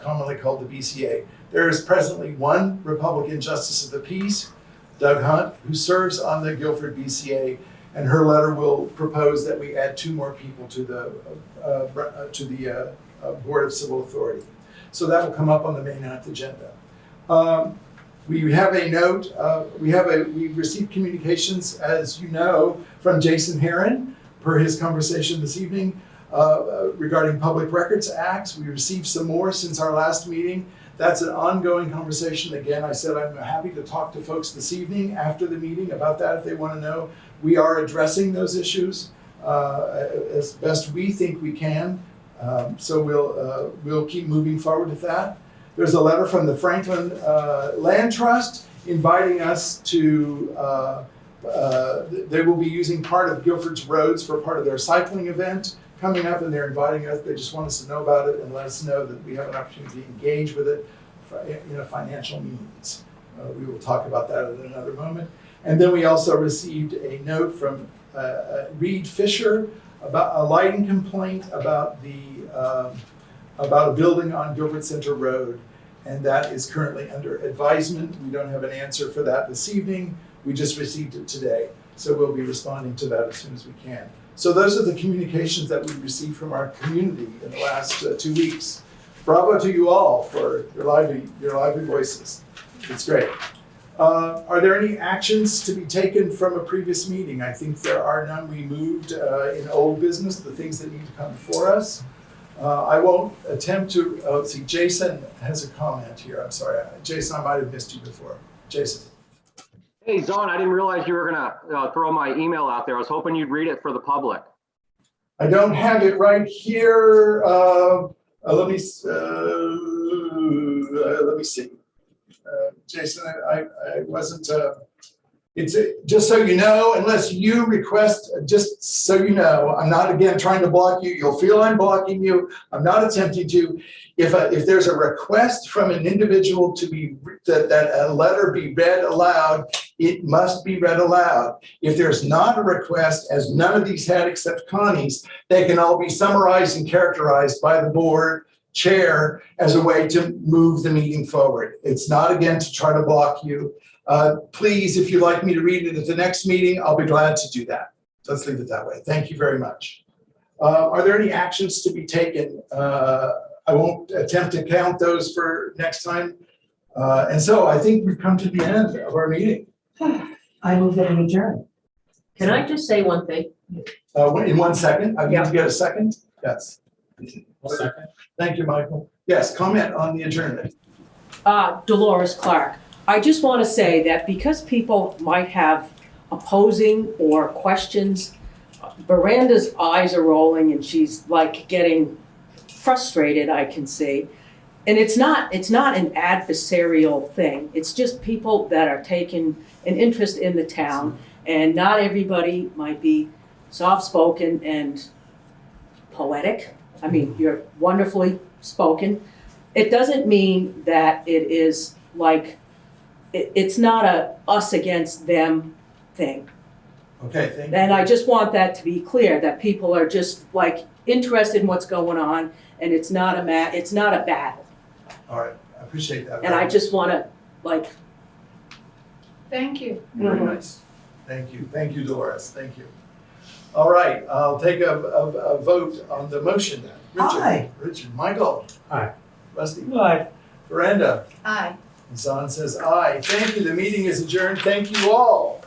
commonly called the BCA. There is presently 1 Republican Justice of the Peace, Doug Hunt, who serves on the Guilford BCA, and her letter will propose that we add 2 more people to the Board of Civil Authority. So that will come up on the May 9th agenda. We have a note, we received communications, as you know, from Jason Herron per his conversation this evening regarding Public Records Acts. We received some more since our last meeting. That's an ongoing conversation. Again, I said I'm happy to talk to folks this evening after the meeting about that if they want to know. We are addressing those issues as best we think we can. So we'll keep moving forward with that. There's a letter from the Franklin Land Trust inviting us to, they will be using part of Guilford's roads for part of their cycling event coming up, and they're inviting us. They just want us to know about it and let us know that we have an opportunity to engage with it in a financial means. We will talk about that at another moment. And then we also received a note from Reed Fisher about a lighting complaint about about a building on Guilford Center Road, and that is currently under advisement. We don't have an answer for that this evening. We just received it today, so we'll be responding to that as soon as we can. So those are the communications that we received from our community in the last 2 weeks. Bravo to you all for your lively voices. It's great. Are there any actions to be taken from a previous meeting? I think there are none. We moved in old business, the things that need to come before us. I won't attempt to, let's see, Jason has a comment here. I'm sorry. Jason, I might have missed you before. Jason. Hey, Zon, I didn't realize you were gonna throw my email out there. I was hoping you'd read it for the public. I don't have it right here. Let me see. Jason, I wasn't, it's just so you know, unless you request, just so you know, I'm not again trying to block you. You'll feel I'm blocking you. I'm not attempting to. If there's a request from an individual to be, that a letter be read aloud, it must be read aloud. If there's not a request, as none of these had except Connie's, they can all be summarized and characterized by the board chair as a way to move the meeting forward. It's not again to try to block you. Please, if you'd like me to read it at the next meeting, I'll be glad to do that. Let's leave it that way. Thank you very much. Are there any actions to be taken? I won't attempt to count those for next time. And so I think we've come to the end of our meeting. I move that we adjourn. Can I just say one thing? In 1 second, I need to get a second. Yes. 1 second. Thank you, Michael. Yes, comment on the adjournment. Dolores Clark. I just want to say that because people might have opposing or questions, Miranda's eyes are rolling and she's like getting frustrated, I can see. And it's not an adversarial thing. It's just people that are taking an interest in the town, and not everybody might be soft-spoken and poetic. I mean, you're wonderfully spoken. It doesn't mean that it is like, it's not a us against them thing. Okay, thank you. And I just want that to be clear, that people are just like interested in what's going on, and it's not a battle. All right, I appreciate that. And I just want to like. Thank you. Very nice. Thank you, Dolores. Thank you. All right, I'll take a vote on the motion then. Richard. Aye. Richard. Michael. Aye. Rusty. Aye. Miranda. Aye. Zahn says aye. Thank you. The meeting is adjourned. Thank you all.